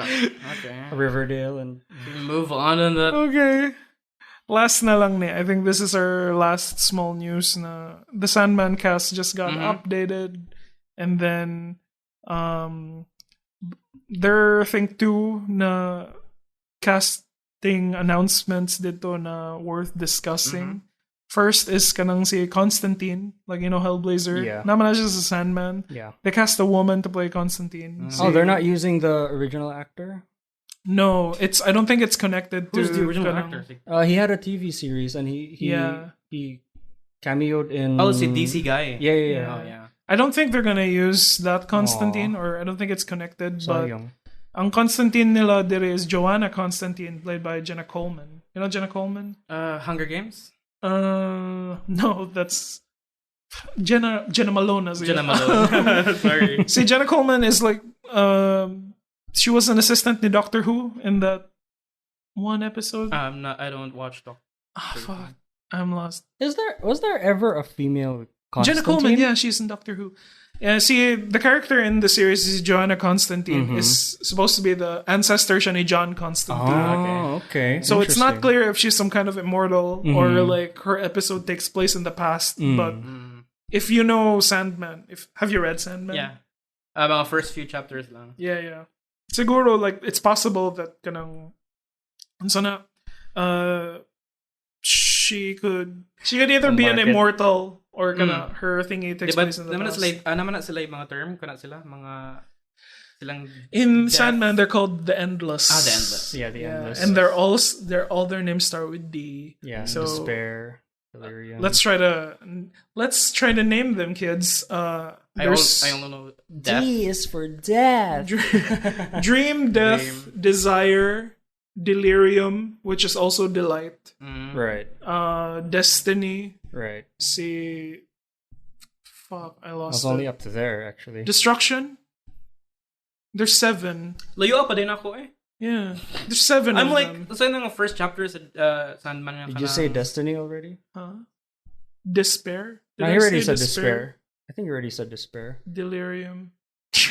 Okay. Riverdale and Move on and that. Okay. Last na lang ni. I think this is our last small news na the Sandman cast just got updated and then there are I think 2 na casting announcements dito na worth discussing. First is kanang si Constantine, like Hellblazer. Yeah. Naman na siya sa Sandman. yeah. They cast a woman to play Constantine. Oh, they're not using the original actor? No, I don't think it's connected Who's to the original kanang- actor? He had a TV series and he cameoed in Oh, si DC guy. Yeah. Oh yeah. I don't think they're gonna use that Constantine, or I don't think it's connected. But Sayang. ang Constantine nila dire is Joanna Constantine, played by Jenna Coleman. You know Jenna Coleman? Hunger Games? No, that's Jenna Malone. Jenna Malone. Sorry. See, Jenna Coleman is like she was an assistant to Doctor Who in that one episode. I don't watch Doctor. Fuck, I'm lost. Was there ever a female Constantine? Jenna Coleman, yeah, she's in Doctor Who. Yeah, see, the character in the series is Joanna Constantine. Is supposed to be the ancestor siya ni John Constantine. Oh, okay. So it's not Interesting. clear if she's some kind of immortal or like her episode takes place in the past. But if you know Sandman, have you read Sandman? Yeah. Mga first few chapters lang. Yeah. Siguro, like, it's possible that kanang sana she could either be an Market. immortal or kana her thingy takes Diba, place in the naman past. naman na sila yung mga term, kana sila, mga silang In death. Sandman, they're called the Endless. The Endless. Yeah, the Yeah, endless. and all their names start with D. yeah, so despair, delirium. let's try to name them, kids. I There's only know death. D is for death. Dream, Death, Desire, Delirium, which is also Delight. Right. Destiny. Right. See, fuck, I I was lost only it. up to there actually. Destruction. There's 7. Layo pa din ako eh. Yeah, there's 7. I'm of like, them. so yung first chapter sa Sandman. Did you say Destiny already? Huh? Despair. Did I I already say said despair. I think you already said despair. Delirium.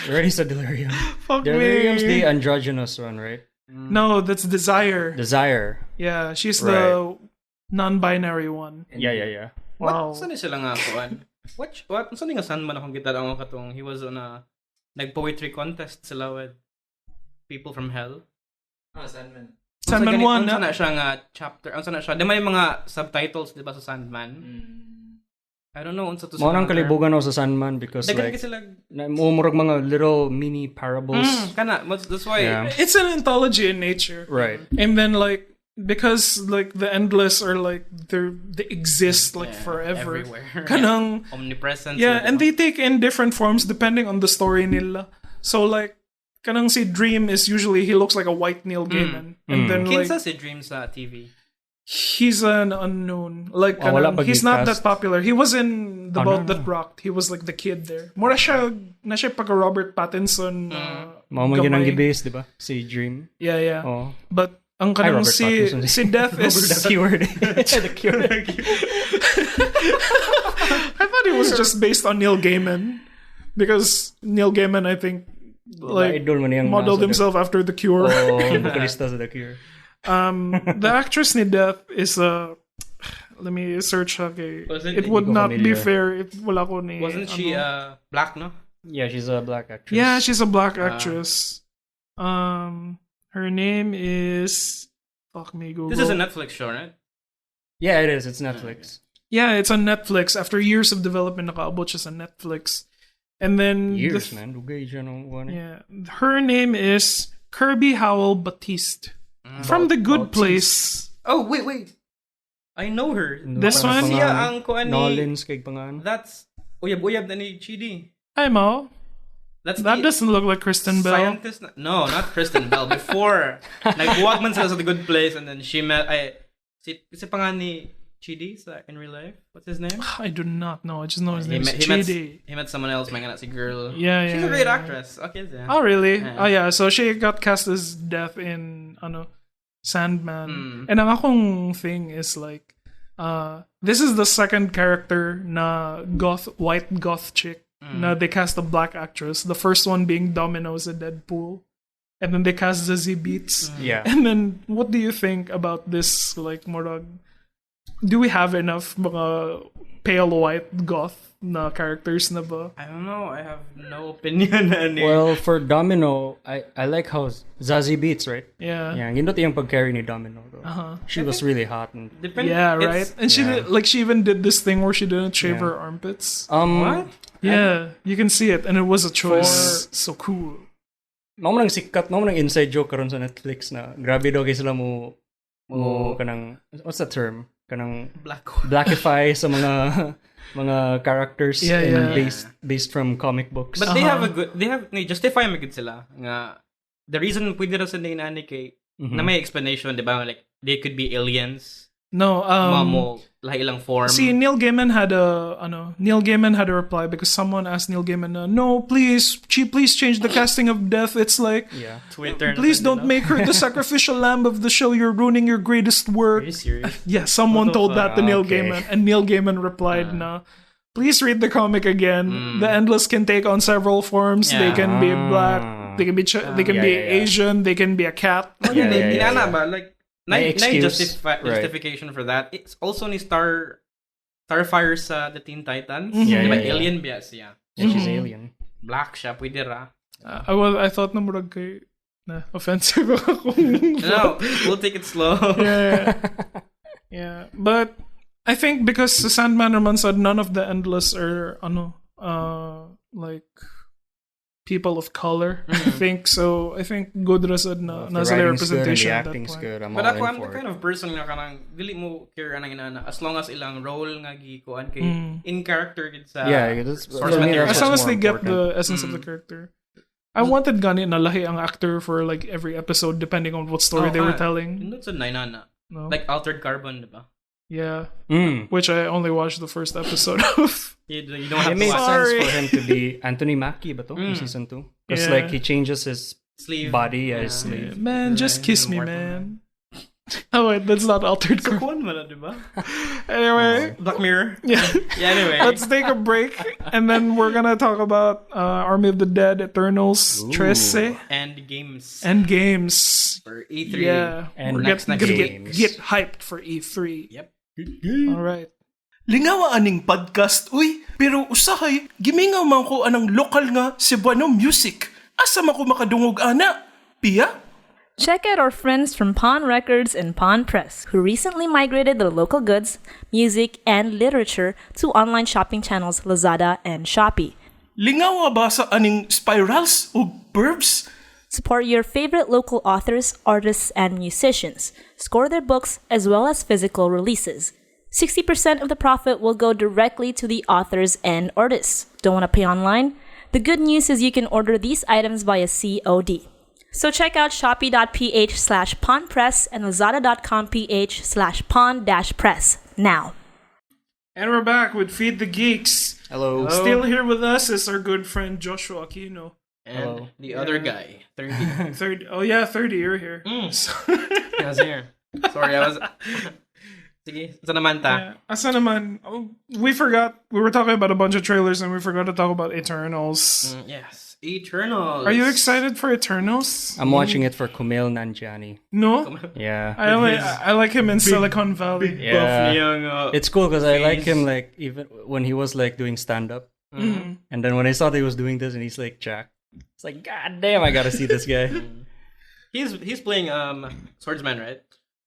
You already said delirium. Fuck Delirium's me. the androgynous one, right? No, that's Desire. Desire. Yeah, she's Right. the non-binary one. Yeah. Wow. What? Saan sila nga kuan? What? Saan nga Sandman akong kita ang katong he was on a nag-poetry contest sila with people from hell. Sandman. Sandman 1 na na. siya nga chapter. Ang sana siya. Di may mga subtitles di ba sa Sandman? I don't know unsa to Mo nang kalibugan ako sa Sandman because Dagan like sila. murag mga little mini parables. Kana that's why. Yeah. It's an anthology in nature. Right. And then like because like the endless are like they exist like forever. Everywhere. Kanang Omnipresent. yeah, sila, and diba? they take in different forms depending on the story nila. So like kanang si Dream is usually he looks like a white Neil Gaiman, and then like Kinsa si Dream sa TV. he's an unknown. Like wala pa he's not gicast. that popular. He was in The Boat That Rocked. He was like the kid there. Mura siya na siya pagka Robert Pattinson. Mao man yun ang gamay. gibase, di ba? Si Dream. Yeah. Oh. But ang kanang Robert si Pattinson. Death is The keyword. The keyword. I thought it was just based on Neil Gaiman because Neil Gaiman I think like Idol man yung modeled nasa himself after The Cure. Oh, vocalista sa The Cure. The actress ni Death is let me search okay. It would ko not be familiar. fair if wala ko ni Wasn't she black, no? Yeah, she's a black actress. Yeah, she's a black actress. Her name is fuck me Google. This is a Netflix show, right? Yeah, it is. It's Netflix. Yeah, it's on Netflix. After years of development, nakaabot siya sa Netflix. And then Years, man. Dugay siya nung one. Yeah, her name is Kirby Howell Batiste from The Good Place. Oh, wait. I know her. This one? Siya ang kuan ni... Nolens kay pangan. That's uyab-uyab na ni Chidi. Hi, Mo. That's That the doesn't look like Kristen Bell. scientist. No, not Kristen Bell. Before, nagbuwag man sila sa The Good Place and then she met... si pangan ni Chidi in real life? What's his name? I do not know. I just know his He name is met, he, met, Chidi. he met someone else, man. That's a girl. Yeah, She's a great actress. Okay, yeah. Oh, really? Yeah. Oh, yeah. So she got cast as Death in Sandman. Mm. And ang akong thing is like, this is the second character na white goth chick na they cast a black actress. The first one being Domino's a Deadpool. And then they cast Zazie Beetz. Yeah. And then, what do you think about this, like, morag? Do we have enough mga pale white goth na characters na ba? I don't know. I have no opinion. Well, for Domino, I like how Zazie Beetz, right? Yeah. Yeah, gindot yung pag-carry ni Domino. Though. She was really hot. And, Yeah, right? And she did, like, she even did this thing where she didn't shave her armpits. What? Yeah, you can see it, and it was a choice. So cool. Mao man ang sikat, mao man ang inside joke karon sa Netflix na grabe daw kay sila mo kanang what's the term? Kanang blackify sa mga characters based from comic books. But they have justify mo gud sila nga the reason pwede ra sa dinani kay na may explanation, di ba? Like they could be aliens. No, Mamo lahi ilang form. See, Neil Gaiman had a reply because someone asked Neil Gaiman, no, please change the casting of Death. It's like, Twitter. please don't make her the sacrificial lamb of the show. You're ruining your greatest work. Are you serious? Yeah, someone told that to Neil Okay. Gaiman, and Neil Gaiman replied, "Na, please read the comic again. The Endless can take on several forms. They can be black, they can be Asian, they can be a cat." Inana ba like na excuse. justification for that. It's also ni Starfire sa the Teen Titans. Yeah, Diba yeah. alien biya siya. Yeah, she's alien. Black siya, pwede ra. I thought na murag kay na offensive ako. No, we'll take it slow. Yeah, but I think because the Sandman naman said none of the Endless are like people of color. I think so. I think good rasad na The nasa their writing's good and representation the at that acting's point. good. I'm But all ako, in I'm the for kind it. of person na kanang dili mo care anang inana as long as ilang role nga gikuan kay in character gid sa That's source for me, material. As that's long what's as they more get important. the essence of the character. I wanted gani na lahi ang actor for like every episode depending on what story they were telling. Hindi sa nainana. No? Like Altered Carbon, diba? Yeah. Mm. Which I only watched the first episode of. You don't have It to made watch sense Sorry. for him to be Anthony Mackie ba to in season 2? Because Yeah. like he changes his sleeve. body as sleeve. Man, just kiss me, man. Oh wait, that's not Altered So Carbon. kuan man na, diba? Anyway, Black Mirror. yeah. Anyway. Let's take a break, and then we're gonna talk about Army of the Dead, Eternals, Ooh. Trese, And games and games. for E3. Yeah, And we're next gonna games. get hyped for E3. Yep. All right. Lingawa aning podcast, uy. Pero usahay, gimingaw man ko anang lokal nga Cebuano music. Asa man ko makadungog ana? Pia? Check out our friends from Pawn Records and Pawn Press, who recently migrated their local goods, music, and literature to online shopping channels Lazada and Shopee. Lingawa ba sa aning spirals o burbs? Support your favorite local authors, artists, and musicians. Score their books as well as physical releases. 60% of the profit will go directly to the authors and artists. Don't want to pay online? The good news is you can order these items via COD. So check out shopee.ph/pawnpress and lazada.com.ph/pawn-press now. And we're back with Feed the Geeks. Hello. Still here with us is our good friend Joshua Aquino. And the other guy, 30. Oh yeah, 30, you're here. I was here. Sorry, I was... Sige, saan naman ta? Yeah. Asa naman? Oh, we forgot. We were talking about a bunch of trailers and we forgot to talk about Eternals. Yes, Eternals. Are you excited for Eternals? I'm watching it for Kumail Nanjiani. No? Yeah. I like him in Silicon Valley. Yeah. It's cool because I like him like even when he was like doing stand-up. Mm-hmm. And then when I saw that he was doing this and he's like Jack, it's like, God damn, I gotta see this guy. He's playing Swordsman, right?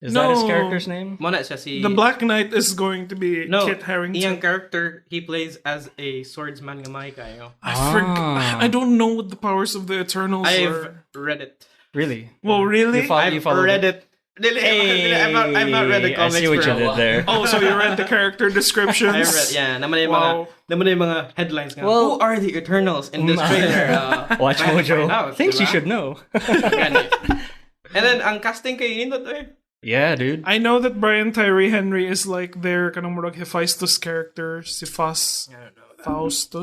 Is that his character's name? Mona siya si... The Black Knight is going to be Kit Harington. Iyang character he plays as a swordsman nga may kayo. I don't know what the powers of the Eternals I've are. read it. Really? Well, really? I've read it. I've not read the comics I see what for you a did while. there. Oh, so you read the character descriptions? I read, yeah. Naman Wow. yung mga headlines nga. Well, who are the Eternals in this trailer? Watch Mojo. Things you diba? should know. And then, ang casting kay nindot eh. Yeah, dude. I know that Brian Tyree Henry is like their kanang murag Hephaestus character, si Faustus.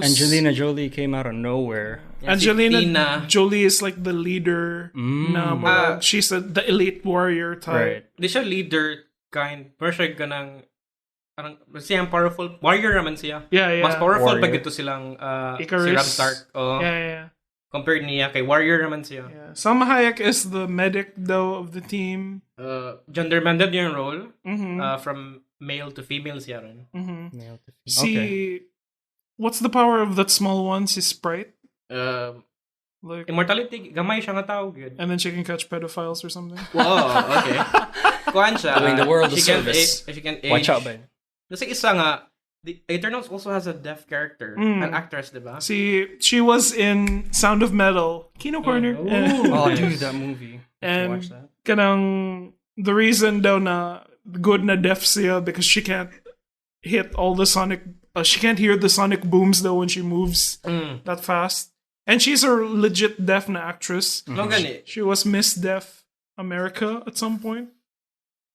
Angelina Jolie came out of nowhere. Yeah, Angelina Jolie is like the leader. Na murag, she's the elite warrior type. Right. Di siya leader kind. Pero siya ganang siyang powerful. Warrior naman siya. Yeah. Mas powerful Warrior. pag ito silang si Icarus. Rob Stark. Oh. Yeah. Compared niya kay Warrior naman siya. Yeah. Salma Hayek is the medic though of the team. Gender-bended yung role. Mm-hmm. From male to female siya rin. Mm-hmm. Okay. What's the power of that small one? Si Sprite? Like, Immortality, gamay siya nga tao, good. and then she can catch pedophiles or something? Wow, okay. Kuhan siya. Doing the world a she can service. She can age. Watch out, man. Kasi isa nga, the Eternals also has a deaf character. An actress, diba? She was in Sound of Metal, Kino Corner. Oh, dude, that movie. And Watch that. kanang the reason daw na good na deaf siya because she can't hit all the sonic. She can't hear the sonic booms though when she moves that fast. And she's a legit deaf na actress. No gani. She was Miss Deaf America at some point.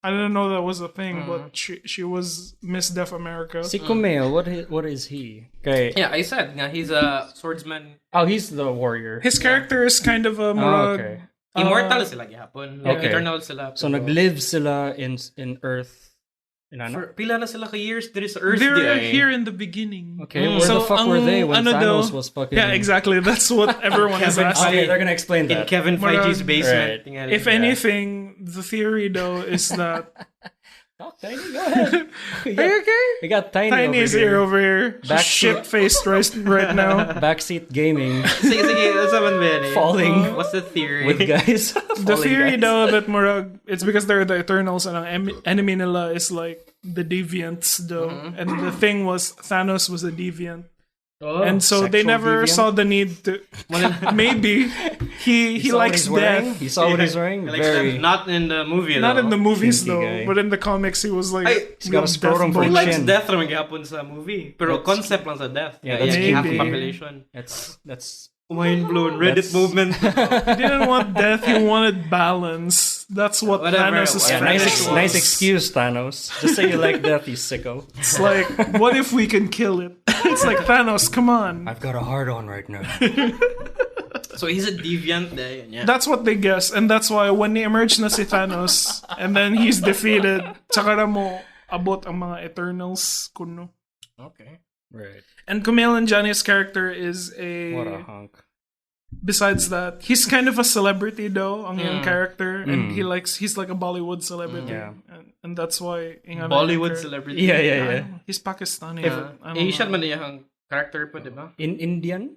I didn't know that was a thing, but she was Miss Deaf America. Si Kumail, what is he? Okay. Yeah, I said nga, he's a swordsman. Oh, he's the warrior. His character is kind of a murag, okay. Immortal sila gihapon. Okay. Eternal sila. So naglive sila in Earth. For pila na sila ka years there is Earth. They're here in the beginning. Okay, where the fuck were they when Thanos was fucking... Yeah, exactly. That's what everyone is asking. Okay, they're gonna explain in that. Kevin Feige's Right. basement. If anything, the theory though is that Oh, Tiny, go ahead. are you okay? We got Tiny Tiny's here over here. Back to- Shit faced right now. Backseat gaming Sige, what's up, man? Falling What's the theory? with guys. The Falling theory guys. though that murag it's because they're the Eternals and ang enemy nila is like the deviants though. And the thing was Thanos was a deviant. Oh, And so they sexual never deviant? saw the need to maybe he saw what likes he's wearing? death. He saw what he's wearing? like Very. not in the movie Not though. in the movies Kinky though, guy. but in the comics he was like He's got a scrotum for death a Who boy. likes chin. death naman gihapon sa movie? Pero concept lang sa death. Yeah, that's half the maybe. population. That's Mind blown. Reddit movement. He didn't want death, he wanted balance. That's what Whatever, Thanos' yeah, fetish was. nice excuse, Thanos. Just say you like death, you sicko. It's like, what if we can kill it? It's like, Thanos, come on. I've got a hard on right now. So he's a deviant there. Yeah. That's what they guess. And that's why when they emerge na si Thanos, and then he's defeated, tsaka na mo abot ang mga Eternals kuno. Okay. Right. And Kumail Nanjiani's character is What a hunk. besides that, he's kind of a celebrity though, ang yung character, and he's like a Bollywood celebrity, Yeah. and that's why Bollywood celebrity. Yeah. He's Pakistani. I don't Asian know. man yung character po, di ba? In Indian?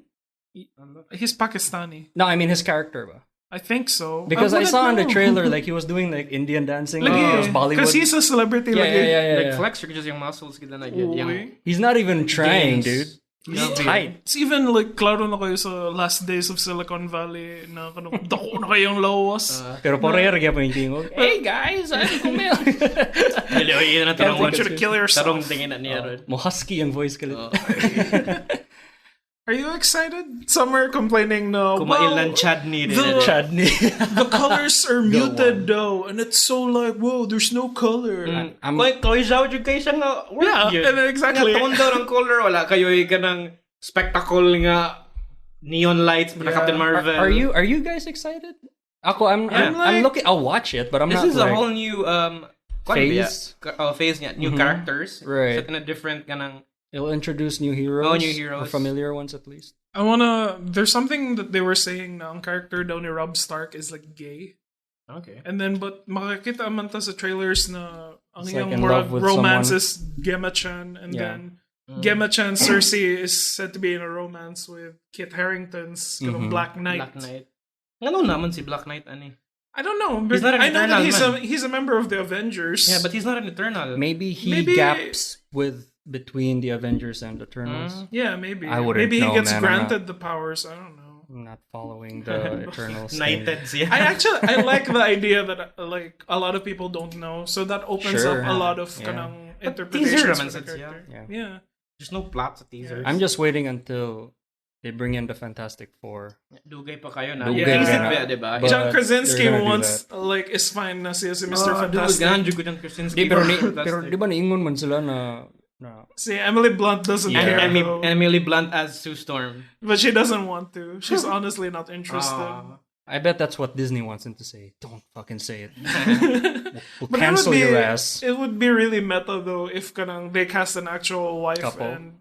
He's Pakistani. No, I mean his character ba? I think so. Because I wouldn't saw in the know. trailer like he was doing like Indian dancing. Like, it was Bollywood. Because he's a celebrity. yeah, like, yeah. Like flex or just yung muscles gila na yun. Yung He's not even trying, gains. dude. He's tight. It's even like klaro na kayo sa last days of Silicon Valley na kanong dako na kayong lawas. Pero pareho kaya pa yung tingog. Hey guys, I'm Kumail. Yun na I want you to kill yourself. Tarong tingin na niya ron. Mo husky ang voice ka. Are you excited? Some are complaining no. Kumail ng chadni din. The colors are muted though, and it's so like, whoa, there's no color. Koy Zhao jud kay siya nga. And exactly. Nga tone daw ng color, wala kayo kanang spectacle nga neon lights para Captain Marvel. Are you guys excited? I'm looking. I'll watch it, but I'm this not. This is a whole new phase. Phase niya, new characters. Right. Set in a different kanang. It'll introduce new heroes. Oh, new heroes. Or familiar ones at least. There's something that they were saying na ang character daw ni Rob Stark is like gay. Okay. And then, but makakita man ta sa trailers na ang It's iyang like in love with romance someone. is Gemma-chan. And then Gemma-chan Cersei is said to be in a romance with Kit Harington's Black Knight. Black Knight. Ano naman si Black Knight, ani? I don't know. But He's not an I know that Eternal he's a member of the Avengers. Yeah, but he's not an Eternal. Maybe he gaps between the Avengers and Eternals. Yeah, maybe. I wouldn't maybe he know, gets man. granted the powers. I don't know. I'm not following the Eternals. Knighted siya. I like the idea that like a lot of people don't know, so that opens up a lot of kanang interpretations for the character. Yeah. There's no plot sa teaser. I'm just waiting until they bring in the Fantastic Four. Dugay pa kayo na. Dugay Isip na. ba, diba? John Krasinski they're gonna do once is fine na siya si Mr. Fantastic. Ganun John Krasinski. Pero di ba niingon man sila na See, Emily Blunt doesn't care. Emily Blunt as Sue Storm. But she doesn't want to. She's honestly not interested. I bet that's what Disney wants him to say. Don't fucking say it. We'll But cancel your ass. It would be really meta though if they cast an actual wife and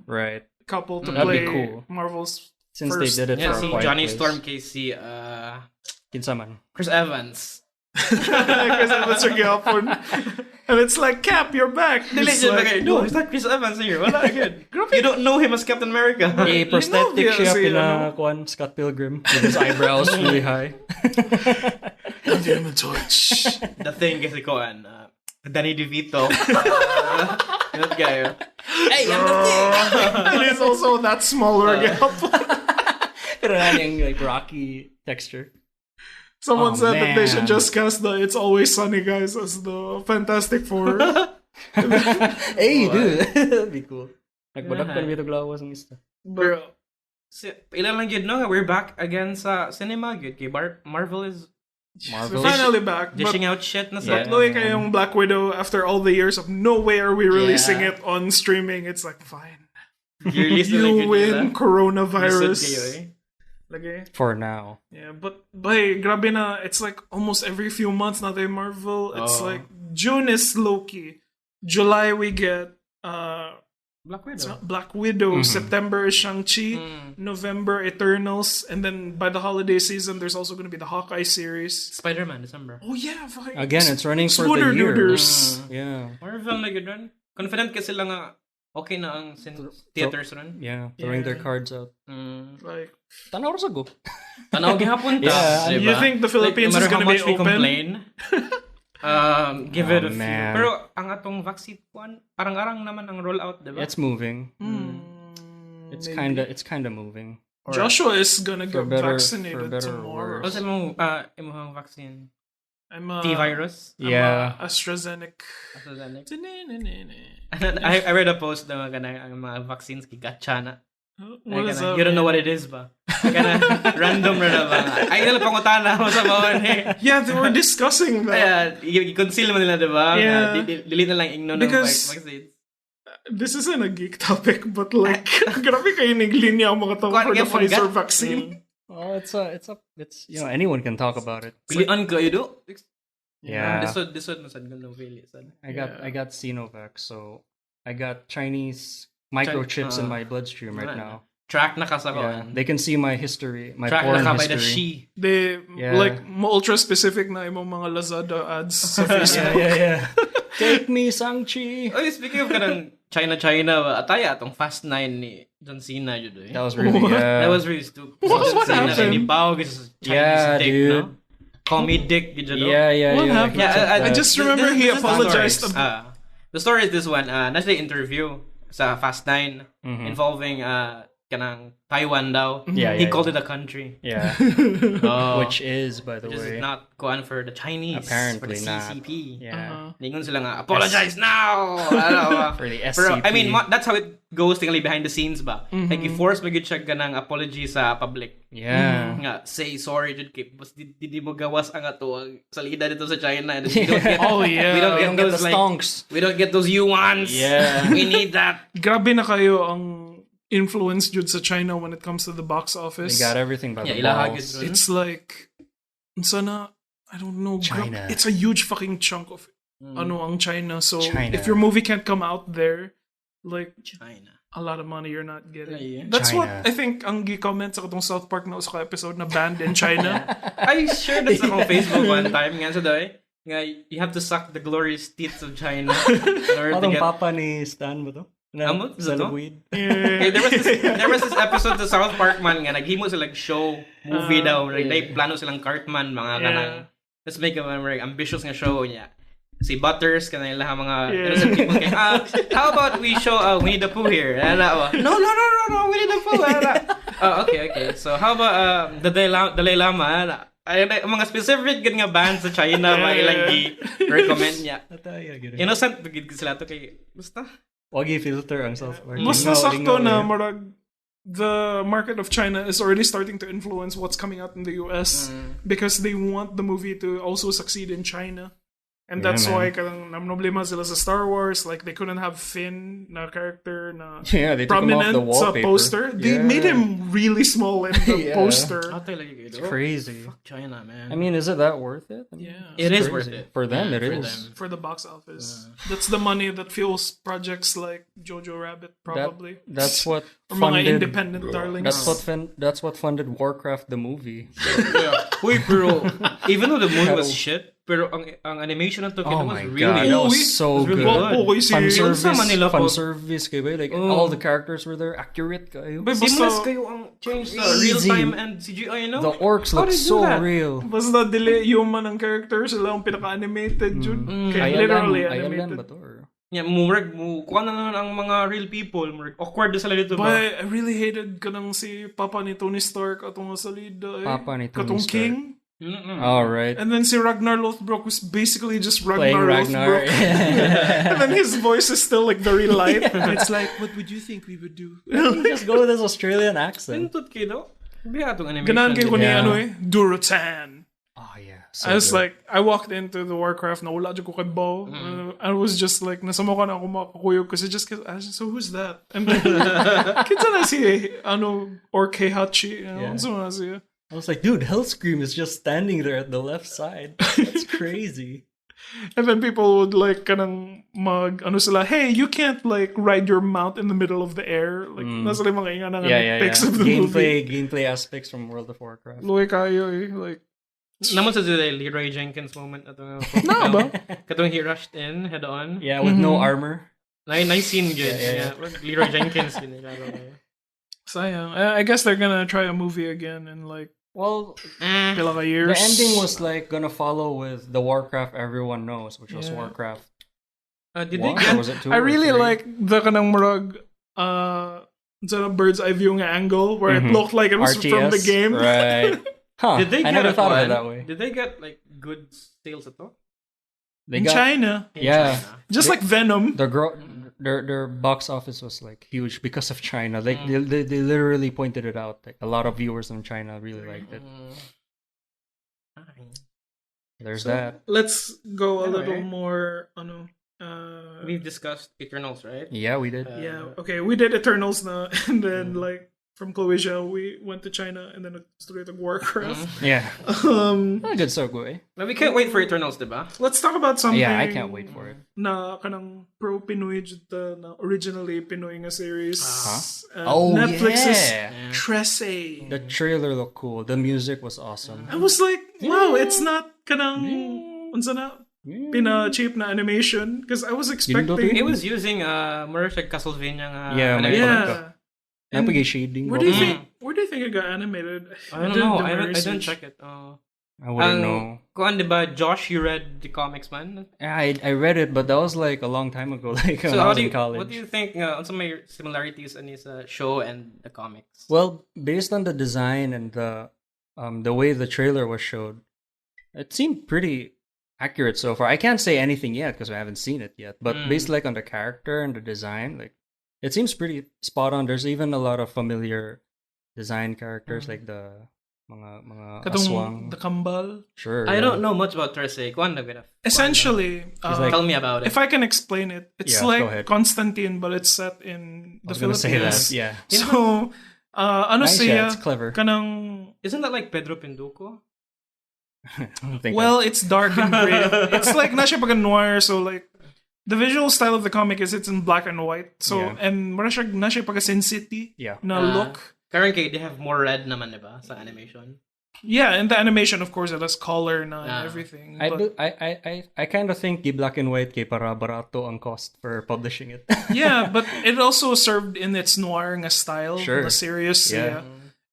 couple to That'd play be cool. Marvel's Since first. they did it for a Quiet Johnny Place. Storm Casey Kinsa man. Chris Evans. Because that's your girlfriend. And it's like, Cap, you're back. It's like, no, it's not Chris Evans here. Wala agad. You don't know him as Captain America. A prosthetic siya siya, Scott Pilgrim with his eyebrows really high. Give him a torch. The thing kasi koan, Danny DeVito. That guy. Hey, I'm the thing. And he's also that smaller gap. Pero yung like rocky texture. Someone said that they should just cast the It's Always Sunny guys as the Fantastic Four. Hey, dude. That'd be cool. Nagbadak pa nito glawas ng isa. Bro. Ilan lang yun, no? We're back again sa cinema. Good. Kay Marvel is We're finally back. dishing out shit na sa... Tatloy kayong Black Widow after all the years of no way are we releasing it on streaming. It's like, fine. You win, coronavirus. Lagay. For now. Yeah, but grabe na, it's like almost every few months na they Marvel. It's like June is Loki. July we get Black Widow. September is Shang-Chi. November Eternals. And then by the holiday season there's also going to be the Hawkeye series. Spider-Man, December. Oh yeah, Again, it's running for the year. Yeah. Marvel na good run. Confident kasi sila nga okay na ang theaters run. Yeah, throwing their cards out. Like Tanaw ra sago. Tanaw gihapon ta. Yeah, diba? You think the Philippines is going to be open? Complain, give it a few. Man. Pero ang atong vaccine one, parang-arang naman ang rollout, diba? It's moving. It's kind of moving. Joshua is going to get vaccinated better or tomorrow. worse. Ano imong vaccine? I'm T-virus? I'm AstraZeneca. I read a post na ang mga vaccines gigatcha na. What is that? You don't know what it is ba? Random na ba? Ay, nila pangutana mo sa bawon eh. Yeah, they were discussing that. Kaya, i-conceal mo nila, diba? Yeah. Dili na lang igno ng vaccines. This isn't a geek topic, but like, grabe kayo naglinya ang mga tao for the Pfizer vaccine. Oh, it's anyone can talk about it. Pilian ka, you do? Yeah. This one masad ng pili. I got Sinovac, so I got Chinese microchips in my bloodstream right now. Track na ka sa Yeah. They can see my history, my track porn na ka by history. the she. They, like, ultra specific na imong mga Lazada ads sa Facebook. Yeah. Take me, Sang-Chi. Oh, speaking of kanang China, ataya atong Fast 9 ni John Cena yun eh. That was really, That was really stupid. What happened? Inibaw kasi Chinese dick, dude. no? Call me dick, you know? Yeah. What happened? I just remember he apologized. The story is this one. Nasa interview sa Fast 9 involving kanang Taiwan daw. Yeah, He yeah, called yeah. it a country. Yeah. Oh, Which is, by the which way. is not kuan for the Chinese. Apparently for the not. CCP. Yeah. Ningon sila nga, apologize now! Ano, For the pero, SCP. I mean, that's how it goes tingali behind the scenes ba? Like, i-force mo gid siya ganang apology sa public. Yeah. Nga, say sorry, jud kay bas di mo gawas ang ato ang salida dito sa China. And we don't get, Oh, yeah. we don't We get don't get those the like, stonks. we don't get those yuans. Yeah. We need that. Grabe na kayo ang influence jud sa China when it comes to the box They office. got everything by the ilahagid balls. ron. It's like, sana, I don't know. China. It's a huge fucking chunk of ano ang China. So China. if your movie can't come out there, like China. a lot of money you're not getting. Yeah. That's China. what I think ang gi-comment sa katong South Park na usa ka episode na banned in China. I shared this on Facebook one time. Nga sa doy. Nga, you have to suck the glorious teeth of China in order to Anong get... papa ni Stan ba to? Amo? Is that to? Weed. Okay, there was this episode sa South Park man nga naghimo sila show movie daw. Like, they plano silang Cartman mga kanang. Let's make a very ambitious nga show niya. Si Butters kanang lahat mga innocent people kay how about we show Winnie the Pooh here? No, Winnie the Pooh. Okay. So how about the Dalai Lama? Ay mga specific gid nga bands sa China mga ilang recommend niya. Innocent gid sila to kay basta. Wagi filter ang South Park. Mas nasakto na marag the market of China is already starting to influence what's coming out in the US because they want the movie to also succeed in China. And that's why kanang namnoblema sila sa Star Wars, like they couldn't have Finn na character na Yeah, they took him off prominent the sa wallpaper. poster. They made him really small in the poster. It's Crazy. Fuck China, man. I mean, is it that worth it? I mean, Yeah. it is crazy. worth it. For them, it For is. them. For the box office. That's the money that fuels projects like Jojo Rabbit, probably. That's what or mga funded. independent darlings. That's what funded Warcraft the movie. Uy, pero even though the movie was shit, pero ang animation na to Oh was my really god, that was Uy, so really good. good. Okay, si Fun service, Sa Manila fun po. service kayo, like all the characters were there, accurate kayo. seamless kayo ang change sa Crazy. real time and CGI, you know? The orcs How look did you do so that? real. Basta dili human ang character, sila ang pinaka-animated, Jud. Kaya literally animated. ba to? Or? Yeah, murag kuha na ang mga real people, murag awkward na sila dito ba? But I really hated kanang si Papa ni Tony Stark atong salida. Papa ni Tony katong Stark. King. All right. And then si Ragnar Lothbrok was basically just Playing Ragnar Ragnar. Lothbrok. And then his voice is still like very light. It's like, what would you think we would do? Just go with his Australian accent. Pintud kayo daw. Biya itong animation. Ganahan kayo ko ni Yeah. ano eh, Duratan. Oh yeah. I was like, I walked into the Warcraft na wala dyan ko kay Bo. I was just like, nasamo ka na ako makakuyog kasi I was just, so who's that? And then, kinsa na si, Orc Heihachi. So na siya. I was like, dude, Hellscream is just standing there at the left side. That's crazy. And then people would like kanang sila, hey, you can't like ride your mount in the middle of the air. Like, nasa lang mga inga ng pics of the movie. Gameplay aspects from World of Warcraft. Luwi kayo eh. Like, Naman sa sila Leroy Jenkins moment ato nga. na ba? Katong he rushed in head on. Yeah, with no armor. Nice scene good. Yeah. Leroy Jenkins yun. Sayang. I guess they're gonna try a movie again in like Well, pila ka the years. ending was like gonna follow with the Warcraft everyone knows, which was Warcraft. Did they One, get or was it two? I or really three? like the kanang murag sa bird's eye view nga angle where it looked like it was from the game. Right. Huh. Did they I get never a thought of it one? that way. Did they get like good sales at all? They In got China. yeah. Just like Venom. Their box office was like huge because of China. Like they literally pointed it out. Like a lot of viewers in China really liked it. There's that. Let's go a little Anyway. more We've discussed Eternals, right? Yeah, we did. yeah, okay, we did Eternals na and then like from Croatia we went to China and then straight to Warcraft. Yeah. A good segue. Now we can't wait for Eternals, diba? Let's talk about something. Yeah, I can't wait for it. Na kanang pro Pinoy jud na originally Pinoy nga series. Netflix's Trese. The trailer looked cool. The music was awesome. I was like, wow, it's not kanang unsa na pina-cheap na animation because I was expecting It was using more like Castlevania nga Yeah, may yeah. Napagay shading. Where do you think it got animated? I don't know. I don't check it. I wouldn't know. Kuan, diba, Josh, you read the comics, man? Yeah, I read it, but that was like a long time ago, like when So I was in college. what do you think on some of your similarities in this show and the comics? Well, based on the design and the way the trailer was showed, it seemed pretty accurate so far. I can't say anything yet because I haven't seen it yet. But based like on the character and the design, like it seems pretty spot on. There's even a lot of familiar design characters like the mga aswang. The kambal. Sure. I yeah. don't know much about Trese. Kuan na bit. Essentially, Tell me about it. if I can explain it, it's Yeah, go like ahead. Constantine, but it's set in the I was gonna Philippines. say that. Yeah. So, ano Nice, siya? yeah, it's clever. Kanang, Isn't that like Pedro Pinduco? I don't think well, it's dark and gray. It's like na siya pag noir, so like the visual style of the comic is it's in black and white. So Yeah. and na siya pag Sin City Yeah. na look. Current they have more red naman, diba? Sa animation. Yeah, and the animation, of course, it has color na and everything. I but- kind of think the black and white kay para barato ang cost for publishing it. yeah, but it also served in its noir nga style, Sure. the serious. Yeah.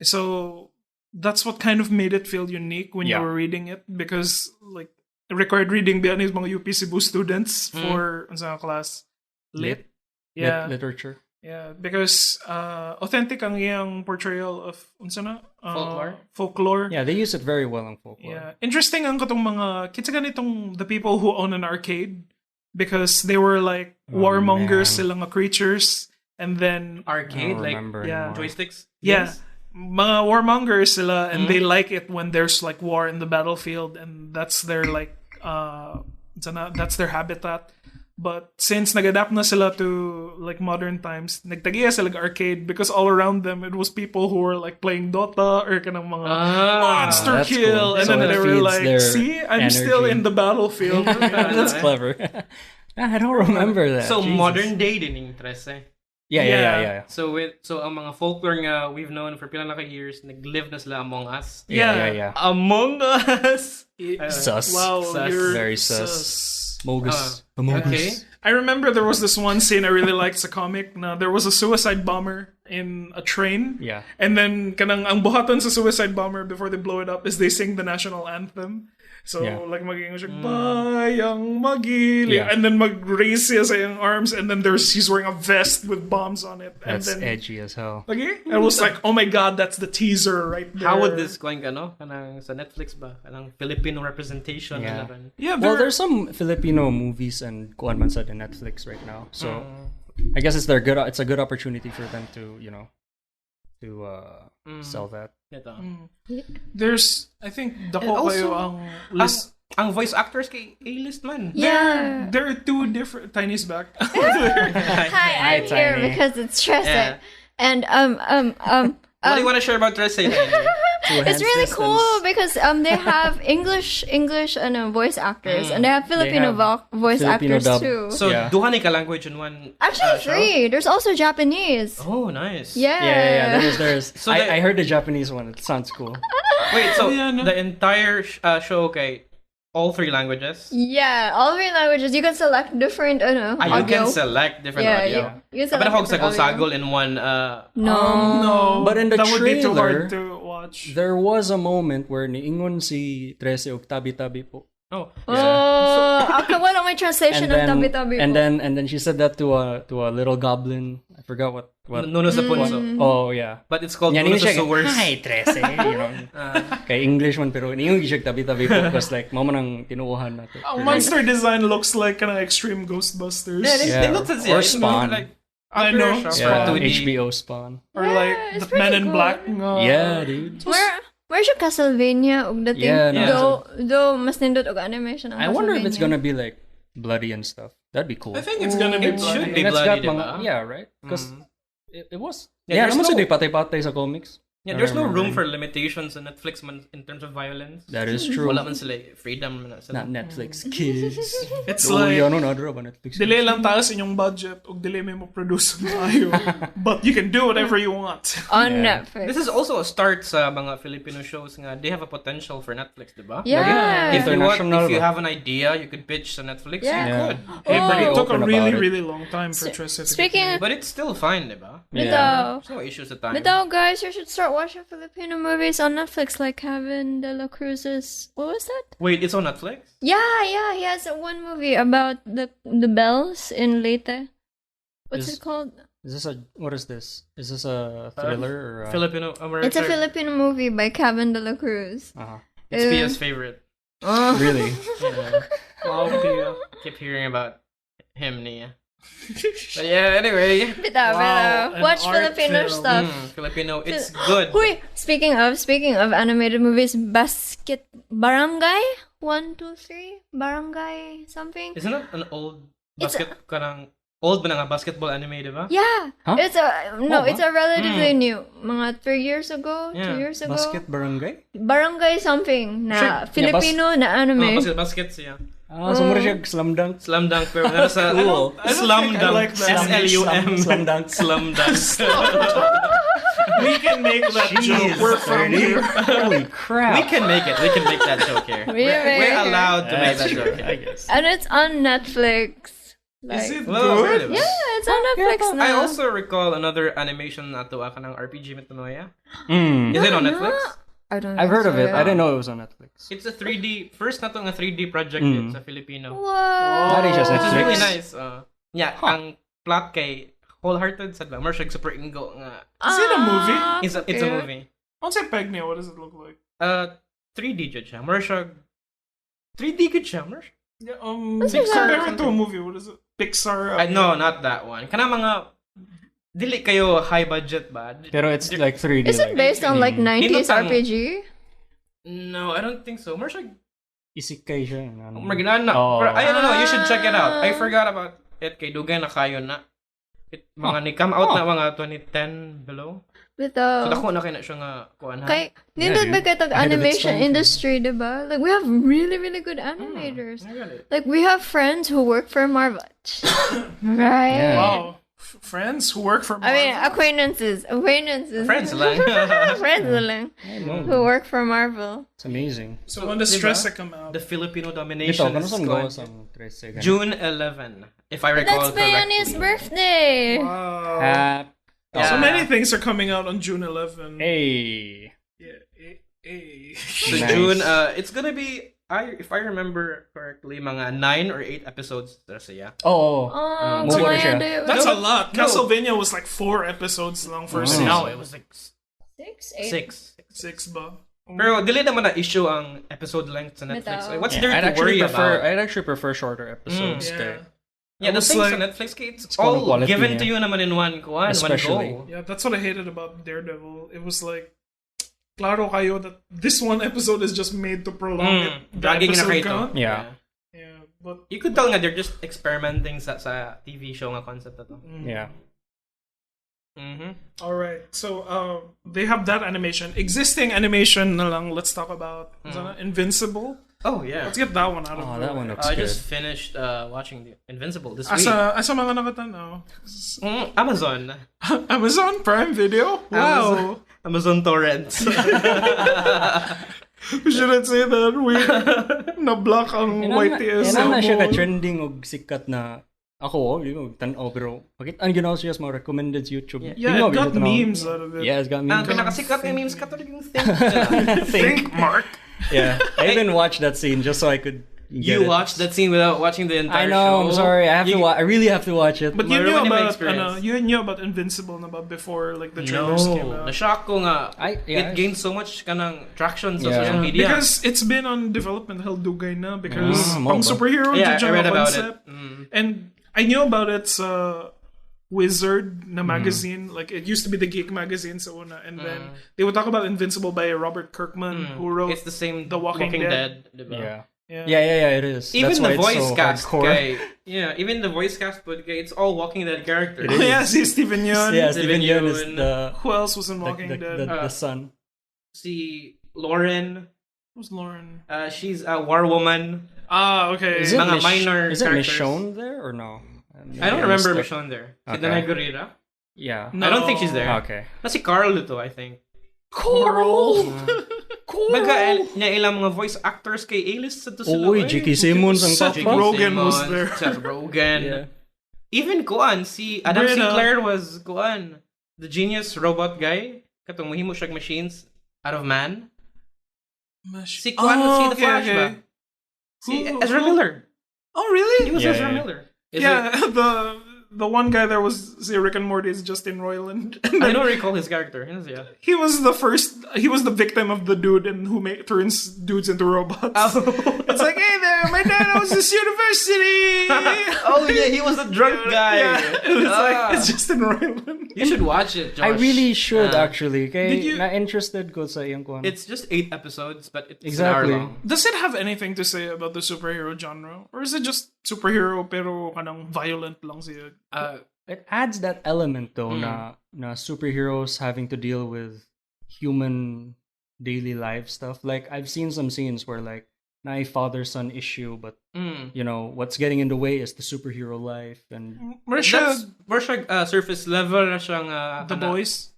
So that's what kind of made it feel unique when you Yeah. were reading it, because like required reading ba is mga UP Cebu students for unsa nga class lit. Yeah. Literature. Yeah, because authentic ang iyang portrayal of unsa na folklore. Yeah, they use it very well in folklore. Yeah. Interesting ang katong mga kitsa ganitong the people who own an arcade, because they were like warmongers man. sila nga creatures, and then Arcade, like yeah. joysticks. yeah, Yes. mga warmongers sila, and they like it when there's like war in the battlefield, and that's their like that's their habitat. But since nag-adapt na sila to like modern times, nagtagiya sila arcade, because all around them it was people who were like playing Dota or kanang mga monster that's kill, cool. and So then it they were feeds like, their "See, I'm still energy." in the battlefield." That's clever. I don't remember that. So Jesus. modern day din yung Trese. Yeah. So ang mga folklore nga we've known for pila na ka years, nag-live na sila among us. Yeah. Among us. Sus. Wow, Sus. you're Very sus. Mogus. Okay. I remember there was this one scene I really liked sa comic na there was a suicide bomber in a train. Yeah. And then kanang ang buhaton sa suicide bomber before they blow it up is they sing the national anthem. So Yeah. like maging siya bayang magili, Yeah. and then mag-raise siya sa iyang arms, and then he's wearing a vest with bombs on it. That's and then edgy as hell. okay, I was like, oh my god, that's the teaser right there. How would this going kanang sa Netflix ba? Kanang Filipino representation Yeah. na rin. Yeah, Well, there's some Filipino movies and kuan man sad in Netflix right now. So I guess it's a good opportunity for them to, sell that. Ito. there's I think dako also, kayo ang list. Ang voice actors kay A-list man. Yeah. There are two different Tiny's back. Hi, I'm here Tiny. because it's Trese. Yeah. And What do you want to share about Trese? it's really cool because they have English voice actors, and they have Filipino voice Filipino actors dub. too. So, Yeah. duha ni ka language in one Actually, show? 3. There's also Japanese. Oh, nice. Yeah. Yeah. There's. So I heard the Japanese one. It sounds cool. Wait, so Yeah, no. the entire show, okay, all 3 languages? Yeah, all 3 languages. You can select different, You audio. can select different Yeah, audio. you can But select ako different audio. sagol in one. No. No, But in the that would be too trailer, hard to watch. There was a moment where niingon si Trese og tabi-tabi po. Oh, Okay, wala may translation ng tabi-tabi and po. then she said that to a little goblin. I forgot what. Nuno sa punso. Oh yeah. But it's called Yan, Nuno yun sa siya, sewers. Hi, Trese. Kay English man, pero niingon siya tabi-tabi po because like, mama nang tinuuhan natin. Monster design looks like kind of extreme Ghostbusters. Yeah, they look at Or Spawn. Like, I know. Yeah, 2D. HBO Spawn. Or Yeah, like it's the Men pretty in cool. Black. Yeah, dude. Where's your Castlevania og dating? Yeah, no. Though mas nindot og animation ang I wonder if it's Castlevania. gonna be like bloody and stuff. That'd be cool. I think it's gonna be It should bloody. be And it's bloody, got diba? yeah, right? Because it was. Yeah, Yeah, there's naman no- sa di patay-patay sa comics. Yeah, there's no room Remember. for limitations on Netflix man in terms of violence. That is true. Wala man sila freedom man sila. Not Netflix kids. It's Oh, like, ano na ba Netflix? delay lang taas inyong budget ug delay mo produce maayo. But you can do whatever you want. On Yeah. Netflix. This is also a start sa mga Filipino shows nga they have a potential for Netflix, diba? Yeah. If International you ba? have an idea, you could pitch to Netflix. Yeah. You could. But it took a open really, about it. really long time for Trese to get Speaking But it's still fine, diba? Bitaw. There's no issues at time. Bitaw, guys, you should start watching Filipino movies on Netflix, like Kevin De La Cruz's. What was that? Wait, it's on Netflix? Yeah. He has one movie about the bells in Leyte. What's it called? What is this? Is this a thriller or a... Filipino American? It's a Filipino movie by Kevin De La Cruz. It's Pia's favorite. Really? Yeah. Wow, Pia. Keep hearing about him, Nia. But yeah, anyway. Bitaw. Watch an art Filipino film. stuff. Filipino, it's good. Wait, speaking of animated movies, Barangay 1, 2, 3, Barangay something. Isn't it an old old ba na nga basketball anime, diba? Yeah, Huh? it's a relatively new, mga 3 years ago, 2 years ago. Basket Barangay? Barangay something na Sure. Filipino na anime. Basket siya. So mura siya Slam Dunk? Slam Dunk, pero nasa Slam Dunk. like that. SLUM. Slam Dunk. Slam Dunk. We can make that joke. We're from here. Holy crap. We can make it. We can make that joke here. We're allowed to make that joke here. I guess. And it's on Netflix. Is it Well, good? Yeah, it's on Netflix now. I also recall another animation na tuwa ka ng RPG Metanoia. Mm. Is it on Netflix? I don't know. I've heard of it. I didn't know it was on Netflix. It's a 3D, first na to nga 3D project sa Filipino. What? That is just Which is Netflix. really nice. Ang plot kay Wholehearted sad ba? Marshag super ingo nga. Is it a movie? It's a movie. I'll say Pegnia. What does it look like? 3D jud siya. Marshag 3D good siya, Marshag. Yeah, Pixar. compared to a movie, what is it? Pixar. No, not that one. Kana mga dili kayo high budget ba? Pero it's like 3D. Is it based on like 90s Hinutang- RPG? No, I don't think so. Marshag Isekai siya. Marginana. Oh. Pero I don't know, you should check it out. I forgot about it kay dugay na kayo na. Mga ni come out na mga 2010 below. So dako na kay na siya nga kuan ha. Kay nindot ba kay tag Ahead of its animation time. industry, diba? Like we have really good animators. Like we have friends who work for Marvel. Right? Yeah. Wow. Friends who work for I mean, Marvel? acquaintances. Friends lang. Friends lang. Who work for Marvel. It's amazing. So when does diba? Trese come out? The Filipino Ito, domination kano is saan going gawas ang Trese? June 11, if I recall That's Bayani's correctly. birthday. Wow. Yeah. So many things are coming out on June 11. Hey. Yeah, hey. So Nice. June, it's gonna be, if I remember correctly, mga 9 or 8 episodes. Siya. Oh. Oh, Move on siya. Bayani. That's No, a lot. no. Castlevania was like 4 episodes long for a season. No, it was like 6, 8. 6. 6 ba? Pero dili naman na issue ang episode length sa Netflix. Bitaw. Like, what's Yeah, there to worry about? I'd actually prefer shorter episodes. Yeah. Yeah, the was things like- sa Netflix, it's called all quality, given yeah. to you naman in one Especially. go. Yeah, that's what I hated about Daredevil. It was like, klaro kayo that this one episode is just made to prolong it. The Dragging na episode kayo to. count. Yeah. Yeah, but You could tell nga they're just experimenting sa TV show nga concept na to. Yeah. Mm-hmm. all right. So they have that animation. Existing animation na lang. Let's talk about Invincible. Oh, yeah. Let's get that one out of Oh, the that way. one looks I good. just finished watching the Invincible this week. Asa mga nakatanaw? Amazon. Amazon Prime Video? Wow. Amazon Torrents. We shouldn't say that. We na-block ang YTS. Yan na siya mo. ka-trending o sikat na ako, tanaw, pero bakit ang ginawa siya sa mga recommended YouTube? Yeah, it got memes out of it. Yeah, it's got Ang memes. pinakasikat ng memes katulad yung Think. Think, Mark. Yeah, I even watched that scene just so I could get You it. watched that scene without watching the I entire know, show. I'm sorry. I really have to watch it. But you knew Maruin yung about experience. you knew about Invincible na ba before like the trailers came No. out? Na-shock ko nga. Yeah, It gained so much kanang traction sa Yeah. social media. Because it's been on development hell dugay na because mo pang ba? superhero Yeah, I dyan read ang about concept. it. And I knew about it sa Wizard na magazine. Like it used to be the Geek magazine sa una, and then they would talk about Invincible by Robert Kirkman who wrote It's the same The Walking Dead. diba? Yeah, it is. Even That's why the it's voice so cast hardcore. guy, even the voice cast but it's all Walking Dead characters. Oh, yeah, si Steven Yeun. Yeah, Steven Yeun is Yeun. the Who else was in Walking Dead? the son. Si Lauren, Who's Lauren? she's a war woman. Ah, okay. Is it Mga minor Is it characters. Michonne there or no? I don't remember Michonne there. Si Okay. Danai Gurira. Yeah. No. I don't think she's there. Okay. Na si Carl ito, I think. Coral. Baga niya ilang mga voice actors kay A-list sa to sila. Uy, eh. J.K. Simmons ang Seth top. Rogen was Simmons, there. Seth Rogen. Yeah. Even Kuan, si Adam Brenna. Sinclair was Kuan, the genius robot guy. katong mahimo siya machines out of man. Si Oh, Kwan, see the Flash okay. ba? Si Who- Ezra who- Miller. Oh, really? He was Yeah, Ezra yeah. Miller. The one guy that was say Rick and Morty is Justin Roiland. I don't recall his character. Yeah. He was the victim of the dude and who turns dudes into robots. It's like, hey there, my dad owns this university. Oh yeah, he was the drunk guy. Yeah. It's Justin Roiland. You should watch it, Josh. I really should actually. Okay, Did you- na interested ko sa iyong kuan. It's just 8 episodes, but it's Exactly. an hour long. Does it have anything to say about the superhero genre, or is it just superhero pero kanang violent lang siya? It adds that element though na superheroes having to deal with human daily life stuff. Like I've seen some scenes where like na a father-son issue, but you know what's getting in the way is the superhero life and That's more surface level na siyang The Boys.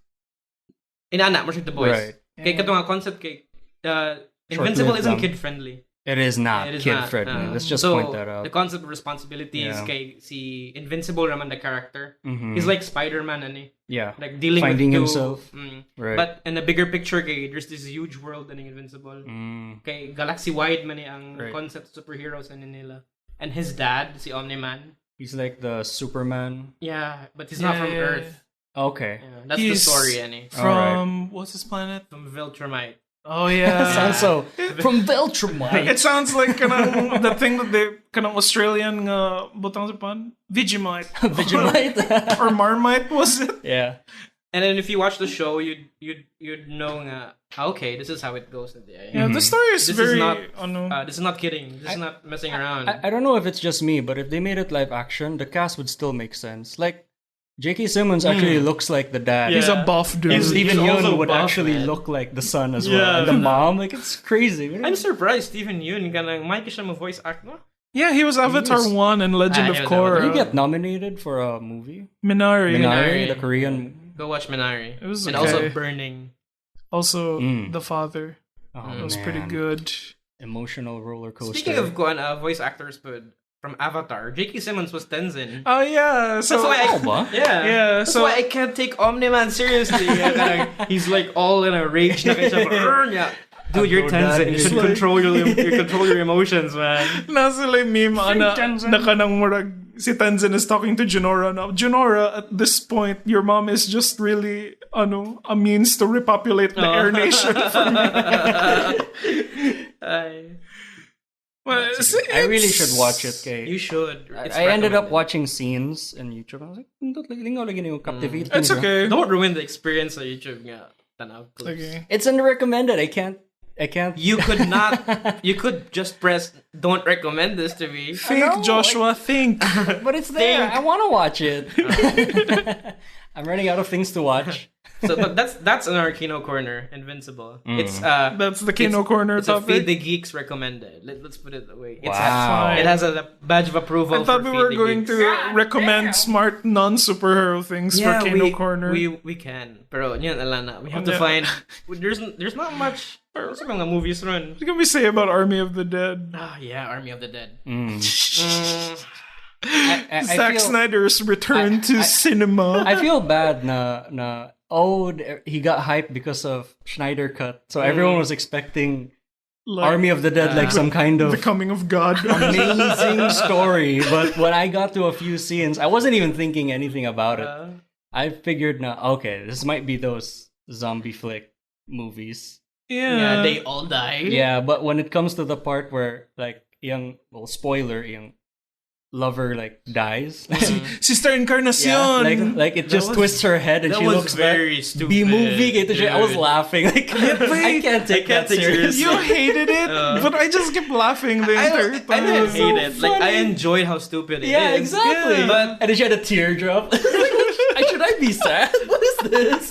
Inana, more the boys. Right. Kay katong concept kay Invincible Short-lived isn't lang. kid friendly. it is not It is kid not. friendly. Let's just So, point that out. The concept of responsibilities Yeah. kay si Invincible naman the character. Mhm. He's like Spider-Man ani. Yeah, Like dealing finding with himself. Right. But in the bigger picture kay there's this huge world in Invincible. Kay galaxy wide man ang Right. concept of superheroes in nila. And his dad, si Omni-Man. He's like the Superman. Yeah, but he's not from Earth. Okay. Yeah, that's He's the story ani. From what's his planet? From Viltrumite. Oh yeah. Sounds so from Viltrumite. It sounds like kanang the thing that they kanang Australian butang sa pan Vegemite Vegemite. or Marmite was it? Yeah. And then if you watch the show, you'd know nga, okay, this is how it goes at the end. Yeah, the story is This very is not ano. this is not kidding. This is not messing around. I don't know if it's just me, but if they made it live action, the cast would still make sense. Like J.K. Simmons actually looks like the dad. He's a buff dude. And Steven He's also Yeun would buff, actually man. look like the son as Yeah. well. And the mom, like it's crazy. I'm surprised Stephen Yeun kanang Mike siya mo voice act no? Yeah, he was Avatar 1 and Legend he of was Korra. Did he get nominated for a movie? Minari. Minari, the Korean. Go watch Minari. It was and okay. also Burning. Also, The Father. Oh, It was man. pretty good. Emotional roller coaster. Speaking of voice actors, but from Avatar, J.K. Simmons was Tenzin. Oh yeah, so That's why I, Oh, ba? yeah, Yeah, That's so- why I can't take Omni-Man seriously. He's like all in a rage. Na kaya siya, yeah. Dude, you're Tenzin. You should control your emotions, man. nasa like meme ana na kanang murag si Tenzin is talking to Junora now. Junora, at this point, your mom is just really a means to repopulate the Air Nation for me. Well, I really should watch it, kay. You should. I ended up watching scenes on YouTube. I was like, lingaw lagi niyo captivate. It's okay. Don't ruin the experience sa YouTube nga. Tanaw clips. Okay. It's unrecommended. I can't. You could not. You could just press "Don't recommend this to me." Think, Joshua, think. But it's there. I want to watch it. I'm running out of things to watch. So, but that's an Aquino corner. Invincible. It's That's the Kino Corner It's a topic. Feed the Geeks recommended. Let's put it that way. It's Wow. it has a badge of approval. I thought for we Feed were the going Geeks. to recommend smart non-superhero things for Kino Corner. We can. Pero yun alana. We have to Yeah. find. There's not much. Sa mga movies run. What can we say about Army of the Dead? Ah yeah, Army of the Dead. I Zack feel- Snyder's return to cinema. I feel bad na he got hyped because of Schneider Cut. So everyone was expecting Like, Army of the Dead like some kind of the coming of God. amazing story. But when I got to a few scenes, I wasn't even thinking anything about it. I figured now, okay, this might be those zombie flick movies. Yeah, they all died. Yeah, but when it comes to the part where like spoiler, lover like dies. Sister Encarnacion. like it just was- twists her head and that she was looks very back. stupid, B-movie, I was dude. laughing. Like I can't take that seriously. You hated it, but I just kept laughing the entire I time. didn't so hate it. Like I funny. enjoyed how stupid it is. Yeah, exactly. Yeah. But And then she had a teardrop. Should I be sad? What is this?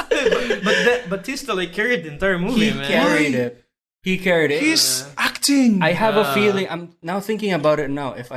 Batista like carried the entire movie, He man. carried it. He carried it. He's acting. I have a feeling. I'm now thinking about it now. If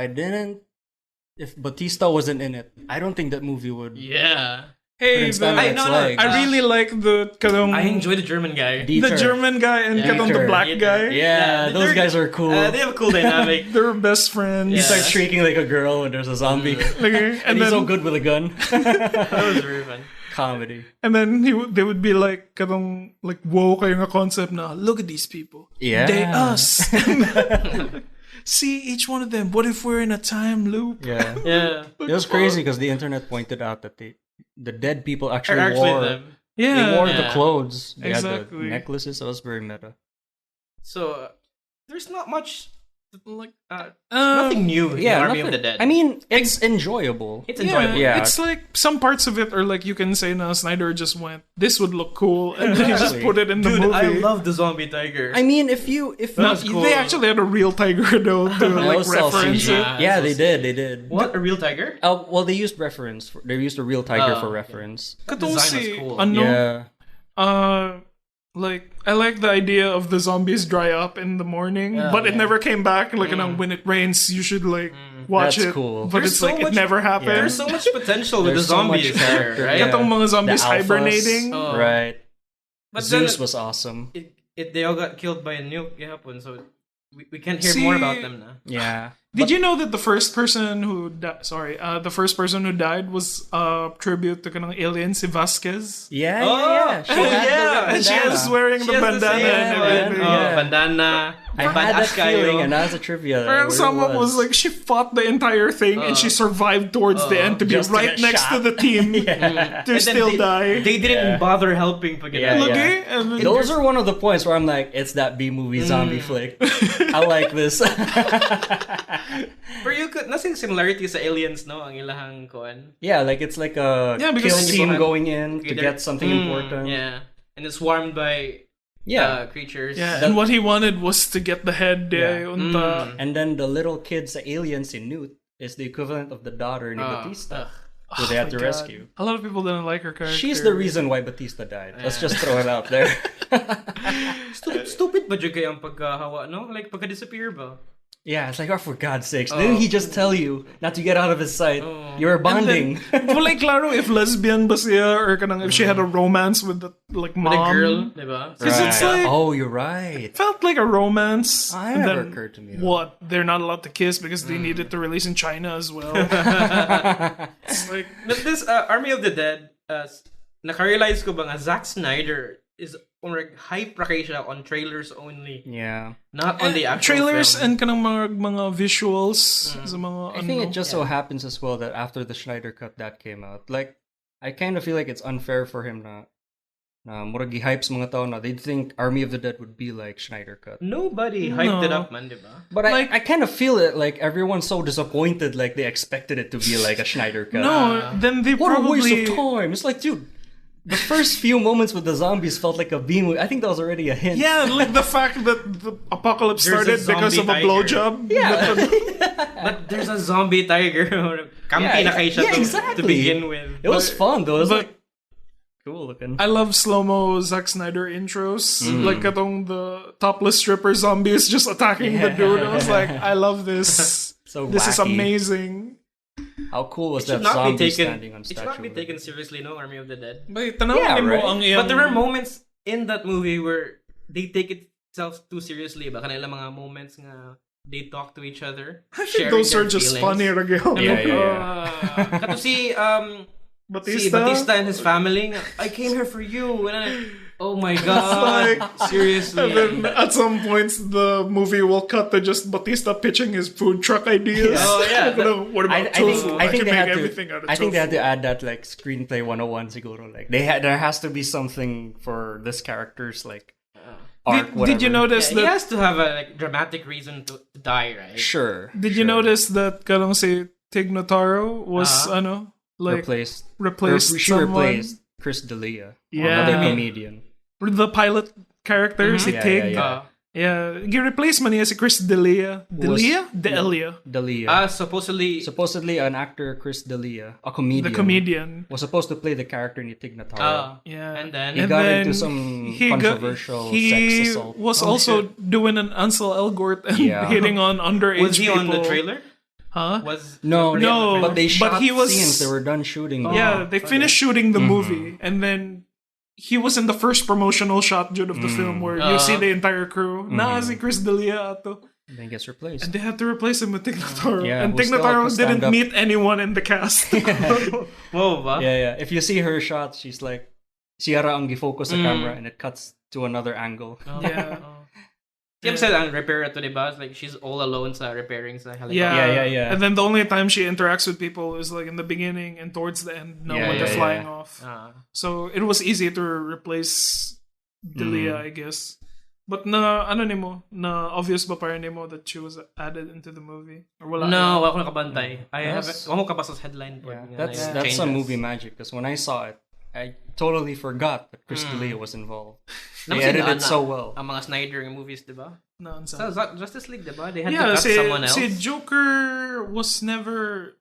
Batista wasn't in it, I don't think that movie would. Yeah. hey, couldn't stand on I its know, no, legs. I really like the kadong, I enjoy the German guy. the Dieter. German guy and kadong the Dieter. black guy. Yeah, those they're- guys are cool. They have a cool dynamic. They're best friends. He Yeah. starts shrieking like a girl when there's a zombie. Okay, and and he's then so good with a gun. That was very fun. Comedy. And then they would be like, katong, like, wow kayo nga concept na, look at these people. Yeah. They us. See each one of them. What if we're in a time loop? Yeah. Yeah. It was crazy because the internet pointed out that the dead people actually, Or actually wore them. Yeah. they wore the Yeah. clothes. They had Exactly. the necklaces. That was very meta. So there's not much like Um, nothing new in Army of nothing- the Dead. I mean, it's enjoyable. it's enjoyable. Yeah. It's like some parts of it are like you can say now Snyder just went, this would look cool, and then he just Exactly. put it in the Dude, movie. I love the zombie tiger. I mean, if No, was cool. They actually had a real tiger though to That like was all reference CG. it. Yeah, Yeah, they did. What, a real tiger? Well, they used reference. They used a real tiger for okay. reference. Katong Design si was cool. ano, Yeah. like I like the idea of the zombies dry up in the morning, but it never came back. Like when it rains, you should like watch That's it. cool. But There's it's so like much- it never happened. There's so much potential with the There's so much zombies there, character, right? yeah. Katong mga zombies The alphas. hibernating. Oh. Right. But Zeus then was awesome. they all got killed by a nuke yapon, so we can't hear See- more about them now. Yeah. Did you know that the first person who died was a tribute to kanang alien si Vasquez? Yeah, Oh, yeah. She had the And she bandana. was wearing the She has bandana same and one. everything. Oh, Yeah. bandana. I had that Badass kayo. feeling, and that's a trivia. Parang where it someone was like, she fought the entire thing and she survived towards the end to be Just to right get next shot. to the team to And then still die. They didn't bother helping pag Yeah, Look, yeah. and then Those are one of the points where I'm like, it's that B movie zombie flick. I like this. Pero you could nothing similarity sa aliens, no? Ang ilahang koan. Yeah, like it's like a Yeah, because kill people team have- going in to they're- get something important. Yeah, and it's swarmed by creatures. yeah, and what he wanted was to get the head Yeah. unta. And then the little kids, the aliens in Newt, is the equivalent of the daughter ni Batista, who they had to Oh God. rescue. A lot of people didn't like her character. She's the reason why Batista died. Let's just throw it out there. Stupid ba dyan kaya ang pagkahawa, no? Like pagka-disappear ba? Yeah, it's like, oh, for God's sakes. Didn't he just tell you not to get out of his sight? You were bonding. Wala klaro if lesbian ba siya or kanang if she had a romance with the like mom. With a girl, di ba? Because it's like Oh, you're right. felt like a romance. It and never then occurred to me, though. What? They're not allowed to kiss because they needed to release in China as well. It's like But this Army of the Dead, nakarealize ko ba nga Zack Snyder is hype ra kay siya on trailers only, Yeah. not on the actual trailers film. and kanang mga visuals sa mga I think it just so happens as well that after the Schneider cut that came out, like, I kind of feel like it's unfair for him na murag hypes mga tao na they'd think Army of the Dead would be like Schneider cut. Nobody hyped it up, man, di ba? But Like- I kind of feel it like everyone's so disappointed, like they expected it to be like a Schneider cut. No, then they What a waste probably of time. It's like, dude, the first few moments with the zombies felt like a B movie. I think that was already a hint. yeah, like the fact that the apocalypse There's a started because of zombie a tiger. blowjob. Yeah. But there's a zombie tiger. Kampi na kayo siya yeah, to exactly. begin with. It was fun though. It was but- like cool looking. I love slow-mo Zack Snyder intros. Like katong the topless stripper zombies just attacking the dude. I was like, I love this. So This is wacky. amazing. How cool was It should that not be zombie taken. standing on It should statue? not be taken seriously, no, Army of the Dead. But tanawin Yeah, mo right. ang iyang- But there were moments in that movie where they take itself too seriously. Ba kanila mga moments nga they talk to each other. I think sharing those their are just feelings. funny, Ragil. Yeah. Kato si Batista? Batista and his family. I came here for you. And I, oh my god! Seriously. And then at some points, the movie will cut to just Batista pitching his food truck ideas. Oh, yeah. What about I tofu? think can they make had everything out to. of I think they had tofu. to add that like screenplay 101 siguro. Like there has to be something for this character's like arc. Did you whatever. notice He that? has to have a dramatic reason to die, right? Sure. Did you notice that kalong si Tig Notaro was like replaced? She someone? replaced Chris D'Elia, Yeah. another comedian. The pilot character si Yeah, Tig. yeah. Yeah, gi-replace man niya si Chris D'Elia. D'Elia? D'Elia. D'Elia. Supposedly. Supposedly an actor, Chris D'Elia, a comedian, The comedian. was supposed to play the character ni Tig Notaro. Yeah. And then He got into some controversial sex assault. He was also doing an Ansel Elgort and Yeah. hitting on underage was he people. on the trailer? Huh? Was No, No, but they but shot he was- scenes. They were done shooting. Yeah, they finished shooting the movie, and then he was in the first promotional shot Jude, of the film where you see the entire crew. Na si Chris D'Elia ato. And then gets replaced. And they had to replace him with Tig Notaro. Yeah, and who Tig still Notaro can stand didn't up. meet anyone in the cast. Whoa, ba? Yeah. If you see her shots, she's like, siya ra ang gifocus sa camera and it cuts to another angle. Yeah. Kim said ang repair to the bus, like she's all alone sa repairing sa helicopter. Yeah. And then the only time she interacts with people is like in the beginning and towards the end, when they're flying off. So it was easy to replace Delia, I guess. But na obvious ba pa rin mo that she was added into the movie? Or wala? No, wala ko nakabantay. I haven't. Wala ko kabasa sa headline. That's some movie magic because when I saw it, I totally forgot that Chris D'Elia was involved. They edited it so well. Ang mga Snyder movies, diba? No, Sa Justice League, diba? They had to cut someone else. Joker was never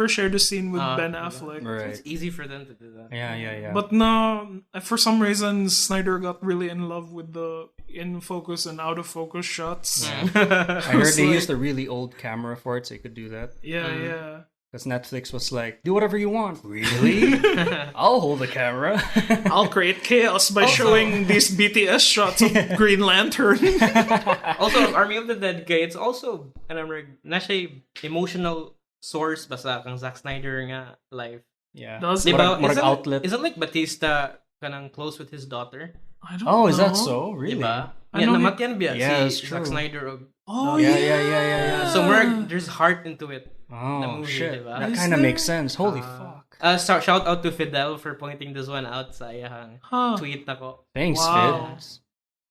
shared a scene with Ben Affleck. Right. It's easy for them to do that. Yeah. But no, for some reason, Snyder got really in love with the in focus and out of focus shots. I heard they used a really old camera for it, so you could do that. Yeah. Because Netflix was like, do whatever you want. Really? I'll hold the camera. I'll create chaos by showing these BTS shots of Green Lantern. Also, Army of the Dead guy, it's also, nasa emotional source basta kang Zack Snyder nga life. Yeah. Does Diba? Murag outlet. Isn't like Batista kanang close with his daughter? I don't know. Is that so? Really? Diba? I know namatyan biya Yeah, si it's Zack true. Snyder. Yeah. So there's heart into it. The Oh, movie, shit. diba? That kind of makes sense. Holy fuck. Shout out to Fidel for pointing this one out sa iyang tweet nako. Thanks, Wow. Fid.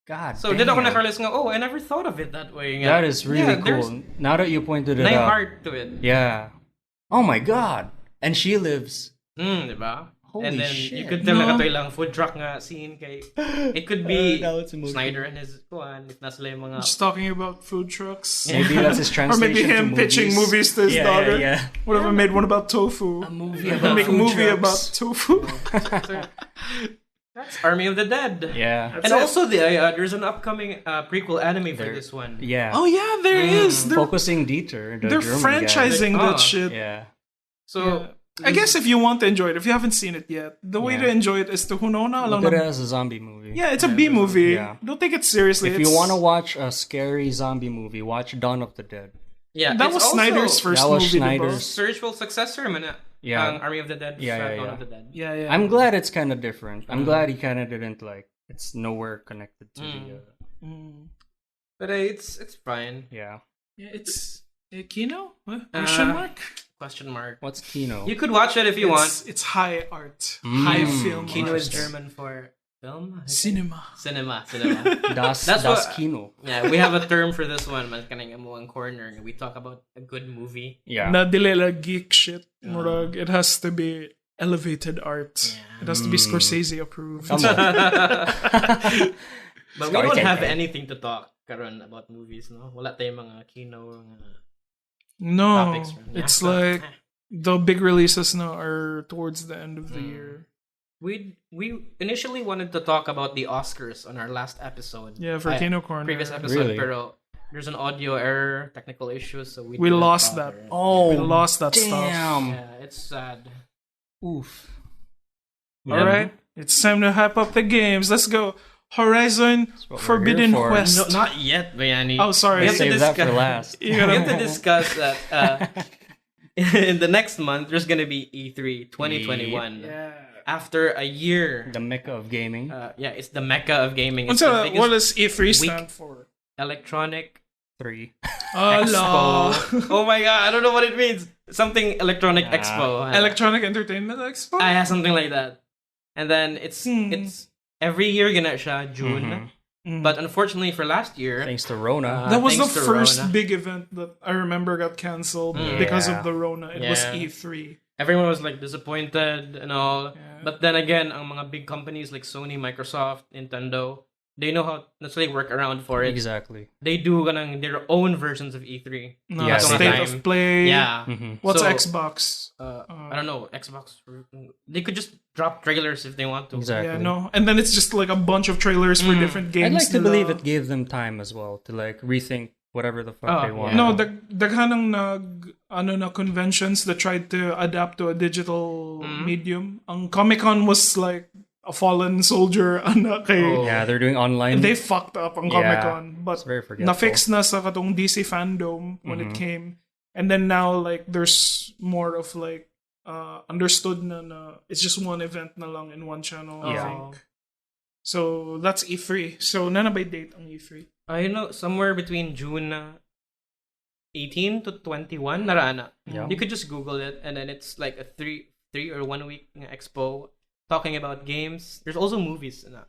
God So damn. did ako na-realize nga, I never thought of it that way. Nga. That is really there's cool. Now that you pointed it Nine out. heart to it. Yeah. Oh my god. And she lives. Diba? Holy and then shit. you could tell na katoy lang food truck nga scene kay it could be Now it's emotional. Snyder and his kuan if nasa lang mga Just talking about food trucks. Maybe that's his Or translation maybe him to pitching movies to his daughter. Yeah. Whatever, made one about tofu. A movie Make a movie about tofu. that's Army of the Dead. Yeah. And also there's an upcoming prequel anime for this one. Yeah. Oh yeah, there is. Focusing Dieter. The They're German guy. franchising that Oh, shit. Yeah. So I guess if you want to enjoy it, if you haven't seen it yet, the way to enjoy it is to hunona lang. Look at it as a zombie movie. Yeah, it's a B movie. Yeah. Don't take it seriously. If you want to watch a scary zombie movie, watch Dawn of the Dead. yeah, that it's was also Snyder's first That was movie. Snyder's- spiritual successor man. Yeah. Army of the Dead. Yeah, Dawn yeah. of the Dead. Yeah. I'm glad it's kind of different. I'm glad he kind of didn't it's nowhere connected to the. But it's fine. Yeah. Yeah, it's Kino? What? Question mark? Question mark. What's Kino? You could watch it if you want. It's high art. High film. Kino art. is German for film. Cinema. Cinema. Das That's what- Kino. Yeah, we have a term for this one. Man, kanang amuang corner. We talk about a good movie. Yeah. Na dilela geek shit. Murag, it has to be elevated art. It has to be Scorsese approved. Come on. But we don't have anything to talk karon about movies, no? Wala tayong mga Kino No, topics. it's like the big releases now are towards the end of the year. We initially wanted to talk about the Oscars on our last episode. Yeah, for Kino Corner. Previous episode, Really? pero there's an audio error, technical issues, so we We didn't lost bother. that. Oh, We lost that stuff. damn. Yeah, it's sad. Oof. All right, it's time to hype up the games. Let's go. Horizon what we're Forbidden here for. Quest. No, not yet, Bayani. Oh, sorry. We have to Save that for discuss- last. You We gotta- have to discuss that in the next month, there's going to be E3 2021. Yeah. After a year. The mecca of gaming. It's the mecca of gaming. It's So, the biggest what does E3 stand for? Electronic 3. Allah. Expo. Oh my god, I don't know what it means. Something Electronic Expo. Electronic Entertainment Expo? I have something like that. And then it's every year gonna siya June. But unfortunately for last year, Thanks to Rona. That was the thanks to first Rona. big event that I remember got cancelled because Yeah. of the Rona. It was Yeah. E3. everyone was like disappointed and all. But then again, ang mga big companies like Sony, Microsoft, Nintendo, they know how to work around for it. Exactly. They do ganang their own versions of E3. No, Yeah, State they- of Play. Yeah. What's So, Xbox? I don't know. Xbox. They could just drop trailers if they want to. Exactly. Yeah, no. And then it's just like a bunch of trailers for different games. I'd like to nila. believe it gave them time as well to rethink whatever the fuck they want. No, daghanang na conventions that tried to adapt to a digital medium. Ang Comic-Con was like a fallen soldier kay Yeah, they're doing online. they fucked up on Yeah, Comic-Con, but it's very forgetful. na-fix na sa katong DC fandom when it came. And then now, like, there's more of, like, understood na it's just one event na lang in one channel, I think. So, that's E3. So, nanabay date ang E3? You know, somewhere between June 18 to 21, narana. Yeah. You could just Google it, and then it's like a three or 1 week expo talking about games. There's also movies na.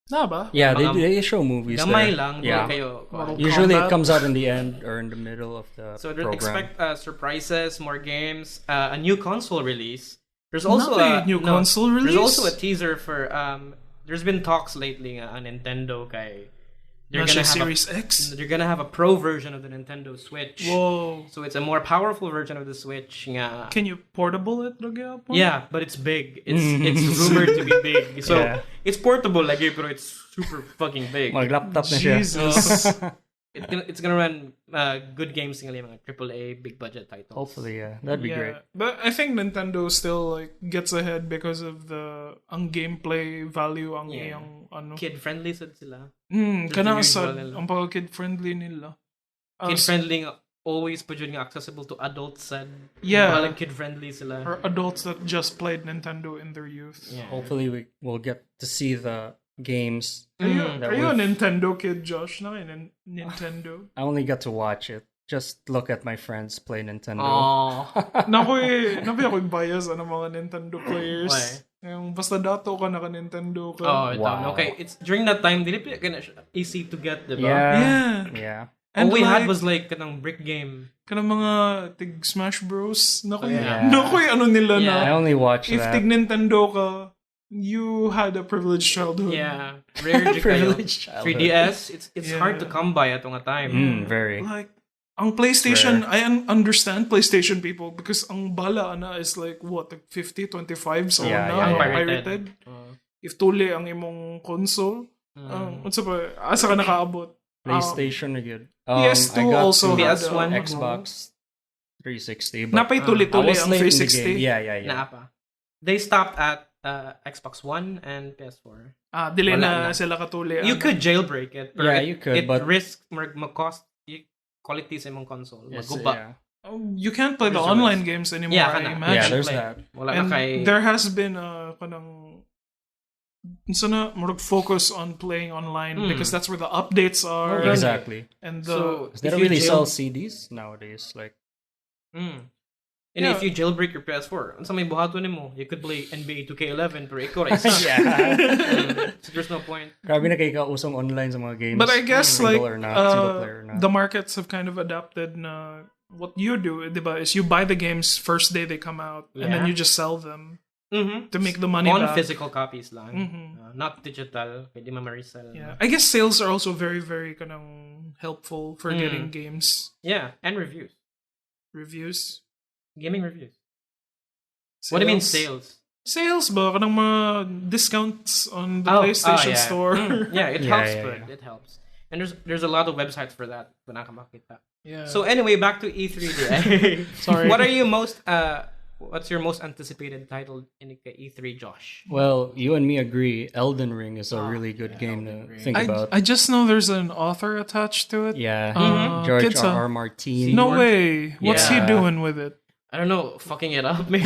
Na ba? Yeah, they show movies Gamay there. lang. Yeah. Kayo, Usually Combat. it comes out in the end or in the middle of the so program. expect surprises, more games, a new console release. There's also Not a new console release? There's also a teaser for there's been talks lately on Nintendo kay They're gonna have Series X? They're gonna have a pro version of the Nintendo Switch. Whoa. So it's a more powerful version of the Switch. Nga. Can you portable it? Yeah, but it's big. It's rumored to be big. So Yeah. it's portable, like, pero it's super fucking big. Mag-laptop na siya. Jesus. It's gonna run good games ng mga AAA big budget titles. Hopefully, yeah. That'd be great. But I think Nintendo still like gets ahead because of ang gameplay value ang iyang ano. Kid friendly sad sila. Kana That's the sad usual nila. ang pag kid friendly nila. Kid friendly always pa dyan nga accessible to adults sad. Yeah. Kid friendly sila. Or adults that just played Nintendo in their youth. Yeah. Hopefully, we will get to see the games. Are you that a we've- Nintendo kid, Josh? Na Nintendo. I only got to watch it. Just look at my friends play Nintendo. Aww. Ako'y bias ano mga Nintendo players. Why? Yung basta dato ka naka Nintendo ka. Oh, Wow. okay. It's during that time, dili pa gana easy to get, diba? Yeah. Yeah. And All we had like, was like kanang brick game. kanang mga tig Smash Bros. Nakoy Yeah. ano nila Yeah. I na. only watched If that. tig Nintendo ka, you had a privileged childhood. Yeah. Rare di kayo. Privileged childhood. 3DS, it's Yeah. hard to come by at nga time. Very. Like, ang PlayStation, I understand PlayStation people because ang bala na is like, what, like 50, 25 so Yeah, na, yeah, or yeah. pirated. If tuli ang imong console, unsa pa, asa ka nakaabot? PlayStation again. PS2 I got also to had PS1. Xbox 360. But Napay I tuli-tuli was ang late in the game. 360. Yeah. Naa pa. They stopped at Xbox One and PS4. Dili Wala na na. sila katuli. You could jailbreak it. But Yeah, you could, It but- risks mag-cost quality sa imong console. Yes, Maguba. yeah. You can't play the There's a online risk. games anymore, Yeah, I kana. imagine. Yeah, there's play. that. Wala And na kay... there has been a kanang sana murag focus on playing online because that's where the updates are. Okay. Exactly. And So, They if don't you really jail- sell CDs nowadays. Like, And Yeah. if you jailbreak your PS4, ano sa may buhato nimo? You could play NBA 2K11 pero ikaw rin. So there's no point. grabe na kayo kausong online sa mga games. But I guess like single player or not. the markets have kind of adapted na what you do, diba, is you buy the games first day they come out and then Yeah. you just sell them Mm-hmm. to make the money On back. physical copies lang. Mhm. Not digital. Pwede ma-resell. Yeah. I guess sales are also very, very kanang helpful for getting games Yeah, and reviews. reviews. Gaming reviews. What do you mean sales? Sales ba? Kanang mga discounts on the PlayStation yeah. Store. Yeah, it Yeah, helps, yeah, but yeah. it helps. And there's a lot of websites for that. Kung nakamakita. Yeah. So anyway, back to E3 day. Sorry. What are you what's your most anticipated title in E3, Josh? Well, you and me agree. Elden Ring is a really good game to think about. I just know there's an author attached to it. Yeah, Mhm. George Kidsa. R. Martin. No way. What's he Yeah. doing with it? I don't know, fucking it up maybe.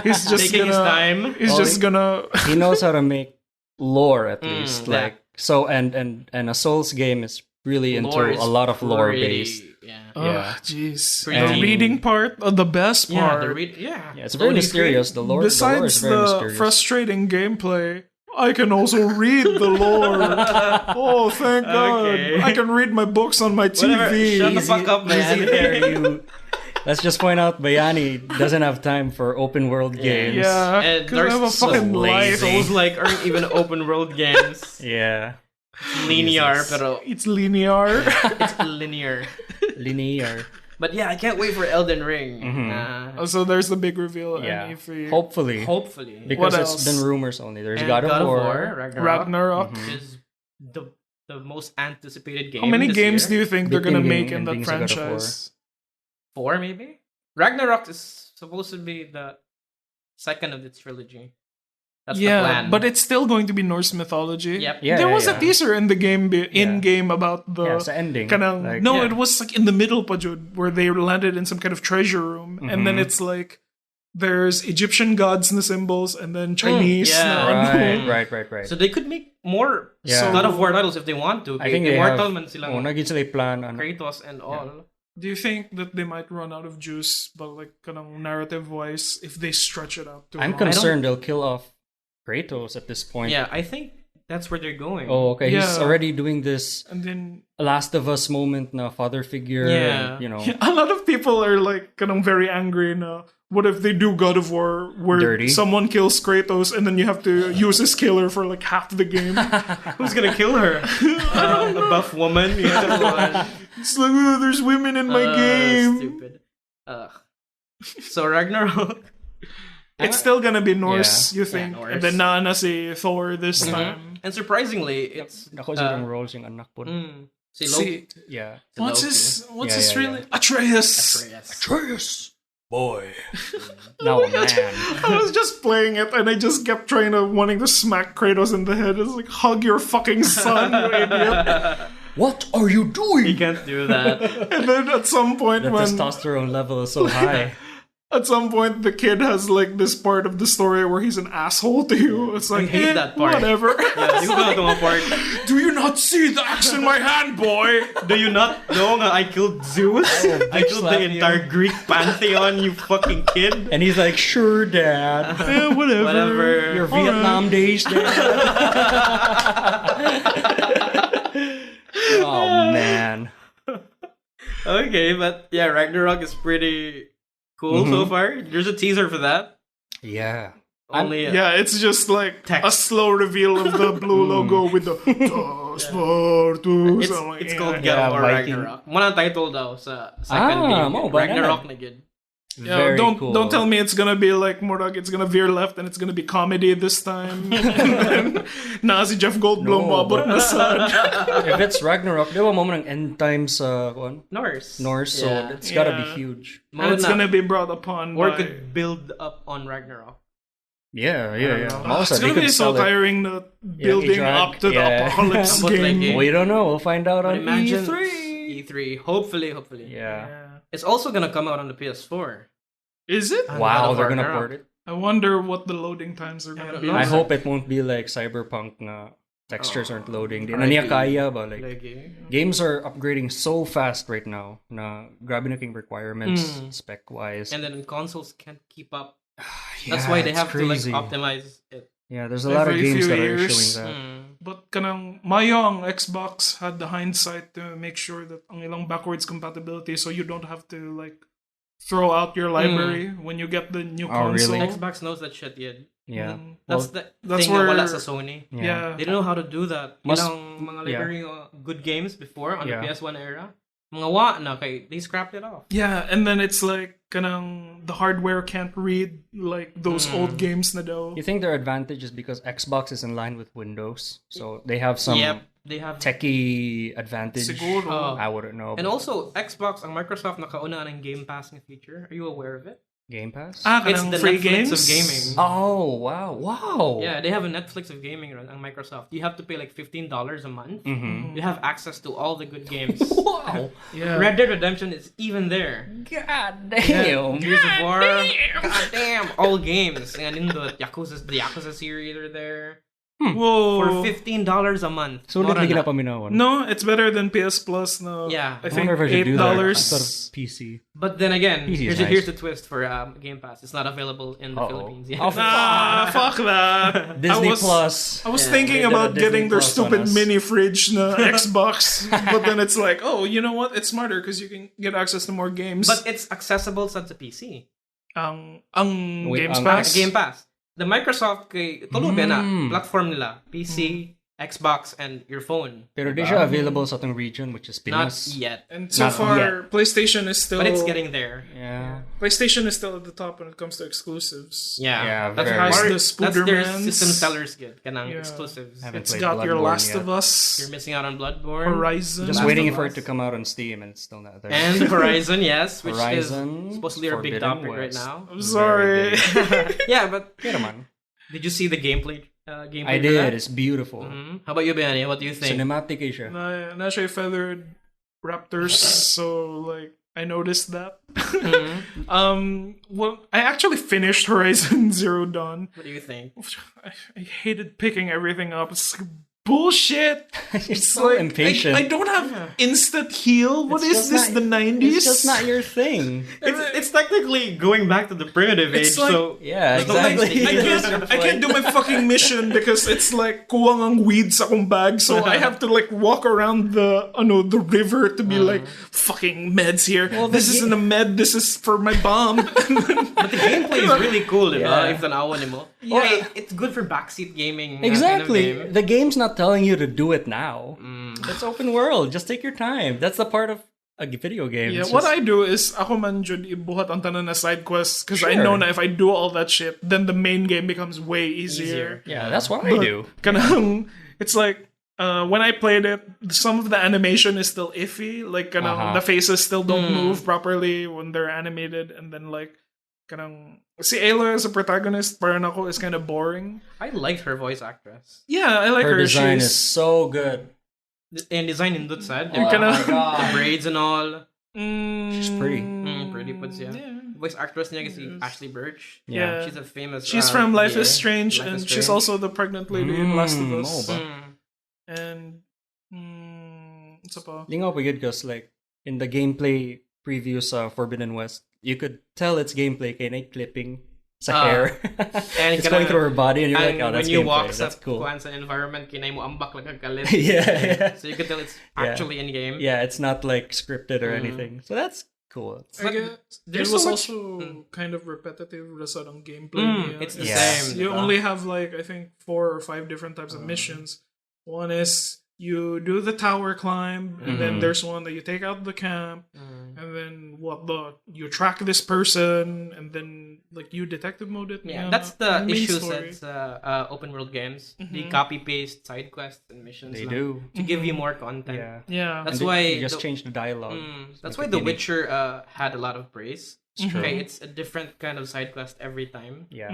He's just taking his gonna- time. He's just gonna. He knows how to make lore at least. yeah. Like so, and a Souls game is really into Lore is a lot of lore pretty- based. Yeah. Yeah. Jeez. Pretty The deep. reading part, the best Yeah, part. yeah. Yeah, it's very mysterious. The lore is Besides very the mysterious. frustrating gameplay, I can also read the lore. Oh, thank God. Okay. I can read my books on my TV. Whatever, shut the fuck up, man. Easy there, you. Let's just point out Bayani doesn't have time for open world games. Yeah, And because I have a there's fucking so life. lazy. Those like aren't even open world games. Yeah. Linear, Jesus. pero It's linear. it's linear. Linear. But yeah, I can't wait for Elden Ring. So there's the big reveal. Yeah. And E3. Hopefully. Hopefully. Because What it's else? been rumors only. There's And God of War. Ragnarok. is the most anticipated game. How many this games do year. you think they're Beating gonna game make in that endings of God of War. franchise? 4 maybe? Ragnarok is supposed to be the second of the trilogy. That's the plan. but it's still going to be Norse mythology. Yep. Yeah, There was yeah. a teaser in the game, in-game about the... it's the ending. Kanang, Like, no, yeah. it was like in the middle, pa, Jud, where they landed in some kind of treasure room. And then it's like, there's Egyptian gods na symbols, and then Chinese. yeah. Right. So they could make more Yeah. God of War titles if they want to. I think they Immortal have... man silang naging sila yung plan. Ano. Kratos and all. Do you think that they might run out of juice, but like kanang narrative-wise, if they stretch it out too I'm long? concerned they'll kill off Kratos at this point. Yeah, I think that's where they're going. Oh, okay. He's Yeah. already doing this And then Last of Us moment na father figure. Yeah. And, you know. a lot of people are like kanang very angry na what if they do God of War where Dirty. someone kills Kratos and then you have to use his killer for like half the game? Who's gonna kill her? A buff woman? Yeah. It's like, oh, there's women in my game. Stupid. So Ragnarok. It's still gonna be Norse, you Yeah, think? Norse. And then na si Thor this time. And surprisingly, it's Ako yung roles yung anak po. si Loki. See, Yeah. what's Loki. his Yeah, yeah, really Atreus. Atreus! Boy. Now a man. I was just playing it and I just kept trying to wanting to smack Kratos in the head. It's like hug your fucking son, you idiot. What are you You doing? can't do that. And then at some point The when testosterone level is so high. at some point the kid has like this part of the story where he's an asshole to you. It's like hate that part. whatever. Yeah, you go to my part. Do you not see the axe in my hand, boy? Do you not know nga I killed Zeus? I killed the slap you. entire Greek pantheon, you fucking kid. And he's like, sure, Dad. Whatever. Whatever. Your Vietnam days, Dad. Oh, man. Okay, but yeah, Ragnarok is pretty cool so far. There's a teaser for that. Yeah. Only Yeah, it's just like Text. a slow reveal of the blue logo with the it's called Yeah, God or Viking. Ragnarok. Muna title daw sa second game. mo ba Ragnarok na? na gid. Yeah, Very cool. don't tell me it's gonna be like Murdoch. It's gonna veer left and it's gonna be comedy this time. And then si Jeff Goldblum No, mabot na sad. If it's Ragnarok, di ba mo ng end times Norse. Norse, so Yeah. it's gotta be Yeah. huge. And it's gonna be brought upon Or by... could build up on Ragnarok. Yeah. It's gonna be so tiring the building drag. up to the Yeah. apocalypse But like game. We don't know. We'll find out But on imagine E3. E3. Hopefully. Yeah. It's also gonna come out on the PS4. Is it? God Wow, of they're War gonna Ragnarok. port it. I wonder what the loading times are gonna don't be. know. I hope it won't be like Cyberpunk na textures aren't loading. Di na RIP. niya kaya ba? Like, Lagi. games are upgrading so fast right now na grabe na king requirements spec-wise. And then consoles can't keep up. Yeah, That's why they it's have crazy. to like optimize it. Yeah, there's a lot of Every games few that are years. showing that. But kanang mayong Xbox had the hindsight to make sure that ang ilang backwards compatibility so you don't have to like throw out your library when you get the new Oh, console. really? Xbox knows that shit yet. Yeah. That's Well, the that's thing where- na wala sa Sony. Yeah. They don't know how to do that. Mas- Ilang mga library good games before on Yeah. the PS1 era. Mga wa na kay they scrapped it off. Yeah, and then it's like kanang the hardware can't read like those old games na daw. You think their advantage is because Xbox is in line with Windows, so they have some Yep, they have techie advantage. Siguro. I wouldn't know. And also Xbox ang Microsoft nakauna ng Game Pass na feature. Are you aware of it? Game Pass? It's kanang the free Netflix games of gaming. Oh, wow. Yeah, they have a Netflix of gaming on Microsoft. You have to pay like $15 a month. You have access to all the good games. Wow. Yeah. Red Dead Redemption is even there. God damn. Gears of War, goddamn, all games. And in the Yakuza series are there Whoa. for $15 a month. So ulit Mura na na. ginapaminawan. No, it's better than PS Plus. No, Yeah. I I think wonder if I should do that $8. instead of PC. But then again, Easy is here's nice. the twist for Game Pass. It's not available in the Philippines yet. Oh, Fuck that. Disney I was, Plus. I was Yeah, thinking they did a about Disney getting their Plus on stupid us. mini fridge na Xbox, but then it's like, oh, you know what? It's smarter because you can get access to more games. But it's accessible sa PC. ang Wait, Games ang- Pass. Game Pass. The Microsoft kay tulubi na platform nila, PC, Xbox, and your phone. Pero di siya available sa atong region, which is Not Pinas. yet, And so Not far, PlayStation is still. but it's getting there. Yeah. PlayStation is still at the top when it comes to exclusives. Yeah, that's very. Has Mario- the that's their Spoodermans. system sellers good. Kanang Yeah. exclusives. Haven't It's played got your Bloodborne Last yet. of Us, You're missing out on Bloodborne. Horizon. Just Last waiting of for Us. it to come out on Steam, and it's still not there. And Horizon, yes, which Horizon, is supposedly our big Forbidden topic right West. now. I'm sorry. Yeah, but Kaya naman. Did you see the gameplay? Gameplay I for did. that? It's beautiful. How about you, Bayani? What do you think? Cinematic siya. Na siya feathered raptors, so like I noticed that. Well, I actually finished Horizon Zero Dawn. What do you think? I hated picking everything up. It's like bullshit. You're It's so like, impatient. I don't have instant heal. What It's is just this? not- The 90s? It's just not your thing. It's technically going back to the primitive age, It's like- so Yeah, There's no way exactly. they I can't do my fucking mission because it's like kuwang ang weed sa akong bag, so I have to like walk around the river to be like fucking meds here. This isn't a med. This is for my bomb. But the gameplay is really cool, Yeah. if tanawa nimo. Yeah. Okay, it's good for backseat gaming. Exactly. Kind of game. The game's not telling you to do it now. It's open world. Just take your time. That's the part of a video game. Yeah, It's what just- I do is ako man jud ibuhat ang tanan na side quests because I Sure. know na if I do all that shit, then the main game becomes way easier. Yeah, that's what I do. Kanang, it's like when I played it, some of the animation is still iffy. Like kanang, the faces still don't move properly when they're animated, and then like kanang si Ayla as a protagonist, parang ako is kind of boring. I liked her voice actress. Yeah, I like her. Her design is She's so good. And design in that side. Oh Kinda- my god. The braids and all. She's pretty. Pretty puts, yeah. Voice actress niya kasi Ashley Birch. Yeah. She's a famous... She's from Life is VA. Strange, Life and is she's Strange. also the pregnant lady in Last of Us. MOBA. And isa pa. Lingaw pa good because like in the gameplay preview sa Forbidden West, you could tell it's gameplay kay na clipping sa hair. And It's going through her body and you're And like, oh, that's when you gameplay. walk sa That's cool. kuan sa environment, kinay mo ambak lang kag kalit. Yeah. So you can tell it's actually in game. Yeah, it's not like scripted or anything. So that's cool. It's I guess there's it was so much- also kind of repetitive sa ang gameplay. niya. It's the Yeah. same. You diba? only have like I think 4 or 5 different types of missions. One is you do the tower climb, and then there's one that you take out the camp, and then you track this person, and then like you detective mode it. Yeah, that's the main issue story. with open world games. They copy paste side quests and missions. They na do. to give you more content. Yeah. Yeah, That's And why you just the- change the dialogue. That's Make why it The unique. Witcher had a lot of praise. true. Okay, it's a different kind of side quest every time. Yeah.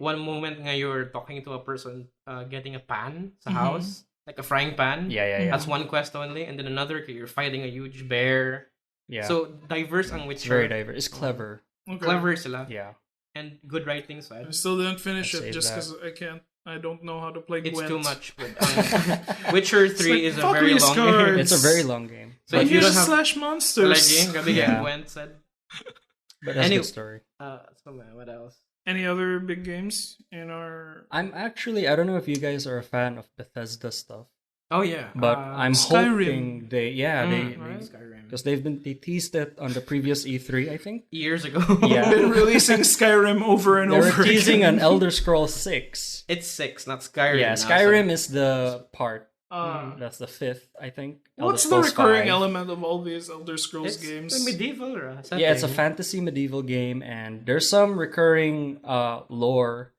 One moment nga you're talking to a person getting a pan sa house, like a frying pan. Yeah. That's one quest only, and then another you're fighting a huge bear. Yeah. So diverse ang it's Witcher. very diverse. It's clever. okay. Clever sila. Yeah. And good writing I side. still didn't finish I'd it save just that. because I don't know how to play It's Gwent. too much. But, Witcher 3 like, is a fuck very these long cards. game. It's a very long game. So But if you here's don't have slash monsters. like game, gabi Yeah. Gwent said. But that's a Any- good story. So what else? Any other big games in our? I don't know if you guys are a fan of Bethesda stuff, Oh yeah, but I'm Skyrim. hoping they Skyrim. because they teased it on the previous E3, I think. Years ago. Yeah. Been releasing Skyrim over and They were over teasing again. an Elder Scrolls 6. It's 6, not Skyrim. Yeah, now, Skyrim is the part. Uh, That's the 5th, I think. What's Elder the Scrolls recurring 5. element of all these Elder Scrolls It's games? a medieval setting. Yeah, it's a fantasy medieval game, and there's some recurring lore,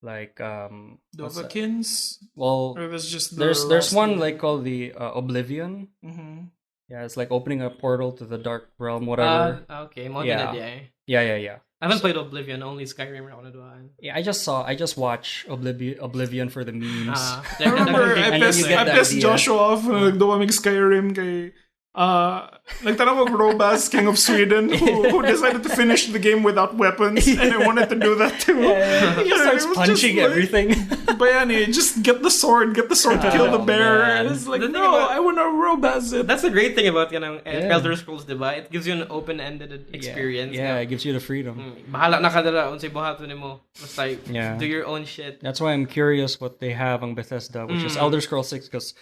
like what's that? Dovahkiins? Well, Or that's just the there's last one game? like called the Oblivion. Mhm. Yeah, it's like opening a portal to the dark realm, whatever. Okay, mo Yeah. yeah. Yeah. I haven't played Oblivion, only Skyrim ako naduaan. Yeah, I just watched Oblivion for the memes. I remember I And then pissed, you get I the pissed idea. Joshua off na nagdawa kaming Skyrim kay nagtanong ko Robas, King of Sweden, who decided to finish the game without weapons, and I wanted to do that too. He just starts It was punching just like, everything. Bayani, just get the sword to kill the Oh, bear. man. And it's like, The thing no, about- I want to Robas it. That's the great thing about Yeah. Elder Scrolls, diba? It gives you an open-ended experience. Yeah, it gives you the freedom. Bahala na ka dala unsay buhaton nimo. Basta Yeah. do your own shit. That's why I'm curious what they have on Bethesda, which is Elder Scrolls 6, because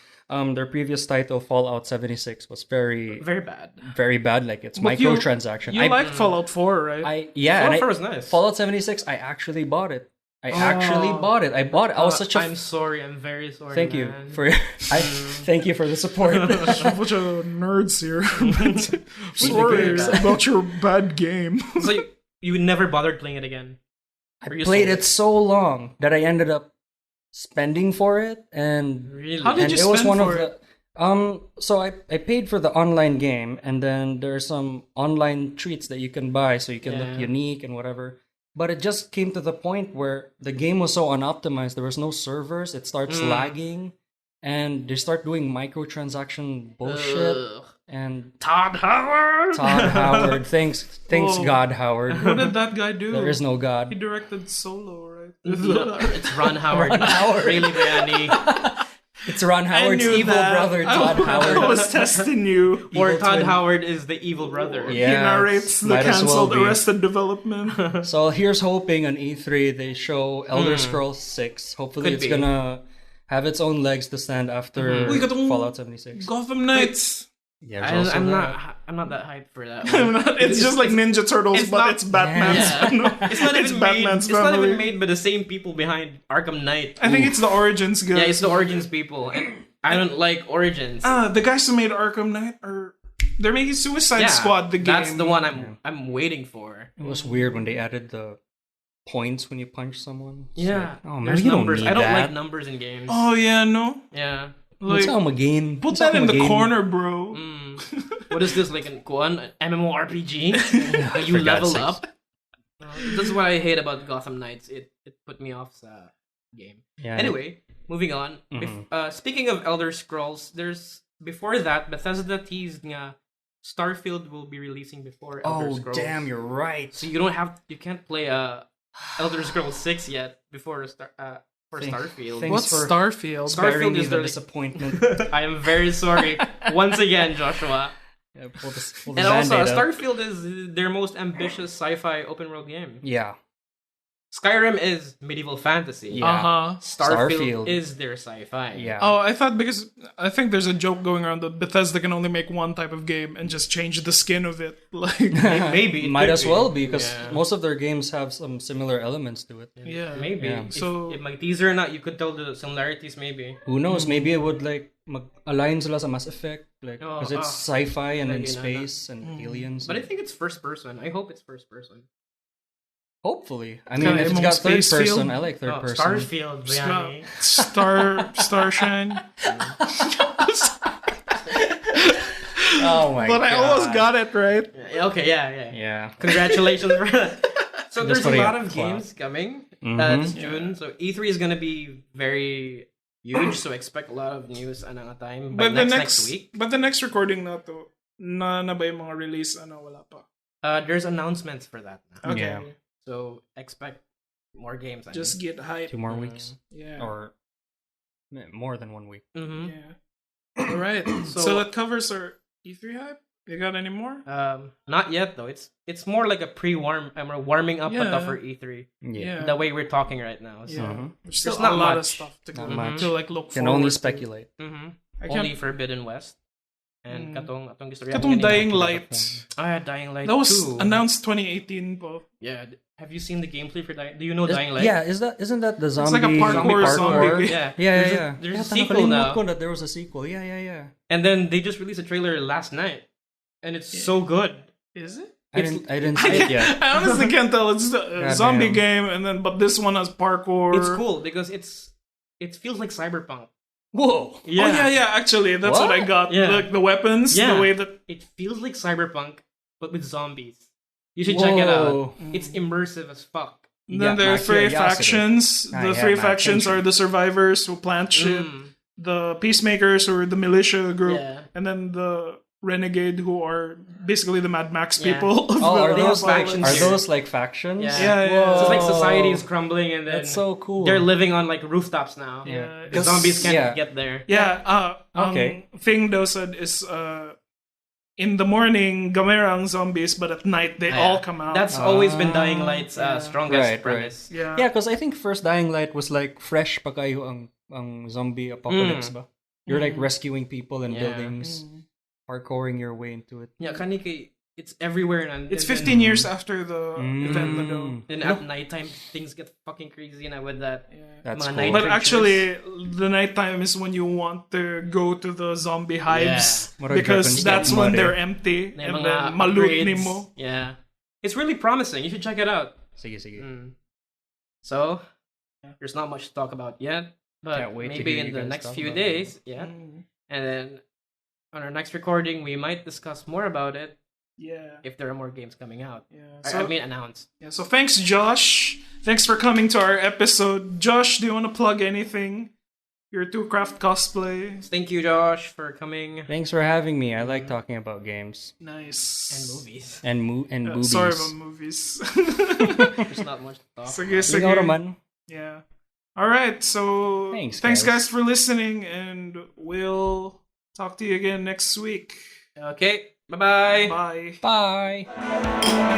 their previous title, Fallout 76, was very, Very bad. very bad. Like, it's But you- microtransaction. You like Fallout 4, right? And Fallout 4 was nice. Fallout 76, I actually bought it. I bought it. I was such a... I'm sorry. I'm very sorry. Thank you man. for thank you for the support. A bunch of nerds here. Sorry about your bad game. So you never bothered playing it again. I Or you played sold it so long that I ended up spending for it, and Really? How did and you it was spend one for of it? the so I paid for the online game, and then there's some online treats that you can buy, so you can Yeah. look unique and whatever. But it just came to the point where the game was so unoptimized. There was no servers. It starts lagging, and they start doing microtransaction bullshit. And Todd Howard. Thanks, God Howard. What did that guy do? There is no He God. directed Solo, right? It's Ron Howard. Really, Bayani. It's Ron Howard's knew evil that. brother, Todd I Howard. was testing you. Or Evil Todd twin. Howard is the evil brother. Yeah, He narrates the might as well cancelled be. Arrested Development. So here's hoping on E3 they show Elder Scrolls 6. Hopefully Could it's be. gonna have its own legs to stand after Uy, katong Fallout 76. Gotham Knights. Yeah, there's also I'm that. not that hyped for that one. It's just like Ninja Turtles, it's but not- it's Batman's. Yeah. It's not even made. Batman's It's not family. even made by the same people behind Arkham Knight. I think it's the Origins guys. Yeah, it's the Origins people, and I don't like Origins. The guys who made Arkham Knight they're making Suicide Squad the game. That's the one I'm waiting for. It was weird when they added the points when you punch someone. It's Yeah. like, oh man, There's you numbers. don't need I don't that. like numbers in games. Oh yeah, no. Yeah. Like, Game. put that in the corner, bro. What is this, like an MMORPG? You For God's level sakes. up? This is what I hate about Gotham Knights. It put me off the game. Yeah. Anyway, moving on. Speaking of Elder Scrolls, before that, Bethesda teased nga Starfield will be releasing before Elder Oh Scrolls. damn, you're right. So you can't play Elder Scrolls 6 yet before Starfield. Thanks What's for Starfield? Sparing Starfield me is the the- disappointment. I am very sorry once again, Joshua. Yeah, pull the And also, Band-Aid up. Starfield is their most ambitious sci-fi open world game. Yeah. Skyrim is medieval fantasy. Yeah. Starfield is their sci-fi. Yeah. Oh, I think there's a joke going around that Bethesda can only make one type of game and just change the skin of it. Like, Maybe. it Might could as well be because Yeah. most of their games have some similar elements to it. yeah, Maybe. Yeah. So, if my teaser or not, you could tell the similarities maybe. Who knows? Maybe it would like align sila sa Mass Effect, like Oh, because it's sci-fi and in Lagi na, space and aliens. But I think it's first person. I hope it's first person. Hopefully, I mean, kinda if it's imo got third space person, feel. I like third person. Starfield, Bayani. Starshine. Oh my But god! I almost got it right. Yeah, okay, yeah. Yeah. Congratulations for that. So there's a putting lot up of clap. games coming Mhm. this June. So E3 is gonna be very huge. So expect a lot of news another time. By But the next next week, but the next recording na to, na ba yung mga release wala pa. there's announcements for that now. Okay. Yeah. So expect more games. I Just get hype. 2 more weeks, Yeah. or more than 1 week. Mm-hmm. Yeah. All right. So that covers our E3 hype. You got any more? Not yet though. It's more like a warming up Yeah. for E3. Yeah. The way we're talking right now. So. Yeah. There's still There's not a lot of much. stuff to Not go much. to like look Can forward only to. speculate. Mm-hmm. I Only can't. Forbidden West. And katong gusto Katong Dying Pinaka Light. Ah, Dying Light That was 2. announced 2018 po. Yeah. Have you seen the gameplay for Dying? Do you know Is- Dying Light? Yeah, isn't that the zombie? like a parkour zombie game. Yeah. Yeah. There's a Tama, sequel kalimut now. ko na there was a sequel. Yeah. And then they just released a trailer last night. And it's so good. Is it? I didn't see it yet. I honestly can't tell. It's a Goddamn. zombie game, but this one has parkour. It's cool because it feels like Cyberpunk. Whoa. Yeah. Oh yeah. Actually, that's what I What? got. Yeah. Like the weapons, Yeah. the way that. It feels like Cyberpunk, but with zombies. You should check it Whoa. out. It's immersive as fuck. Then Yeah, there are my 3 curiosity. factions. Ah, The yeah, 3 my factions attention. are the survivors who plant shit, the peacemakers who are the militia group, Yeah. and then the renegade who are basically the Mad Max Yeah. people. Of Oh, the are those factions are here. those like factions? Yeah. Yeah. So it's like Whoa. society is crumbling and then That's so cool. they're living on like rooftops now. Yeah. The zombies can't Yeah. get there. Yeah. Okay. Thing though said is in the morning gamerang zombies, but at night they Yeah. all come out. That's always been Dying Light's strongest Right, premise. yeah. Yeah, because I think first Dying Light was like fresh pa kayo ang zombie apocalypse ba? You're like rescuing people in Yeah. buildings, parkouring your way into it. Yeah, kaniki, it's everywhere. It's 15 years after the event though. Then at nighttime, things get fucking crazy now with that. That's Mga cool. night But creatures. actually, the nighttime is when you want to go to the zombie hives What are because weapons that's that when muddy? they're empty May and mga then malut upgrades. nimo. Yeah. It's really promising. You should check it out. Sige. So, there's not much to talk about yet. But Can't wait to maybe hear in you the guys next talk few about it. days, and then on our next recording, we might discuss more about it. Yeah. if there are more games coming out. Yeah. I mean, announced. Yeah, so thanks, Josh. Thanks for coming to our episode. Josh, do you want to plug anything? Your Two Craft cosplay. Thank you, Josh, for coming. Thanks for having me. I like talking about games Nice. And movies. and boobies. Sorry about movies. There's not much to talk Sige, about. sige. Ikaw naman. Yeah. All right. So Thanks, guys, for listening, and we'll talk to you again next week. Okay, bye-bye. Bye. Bye.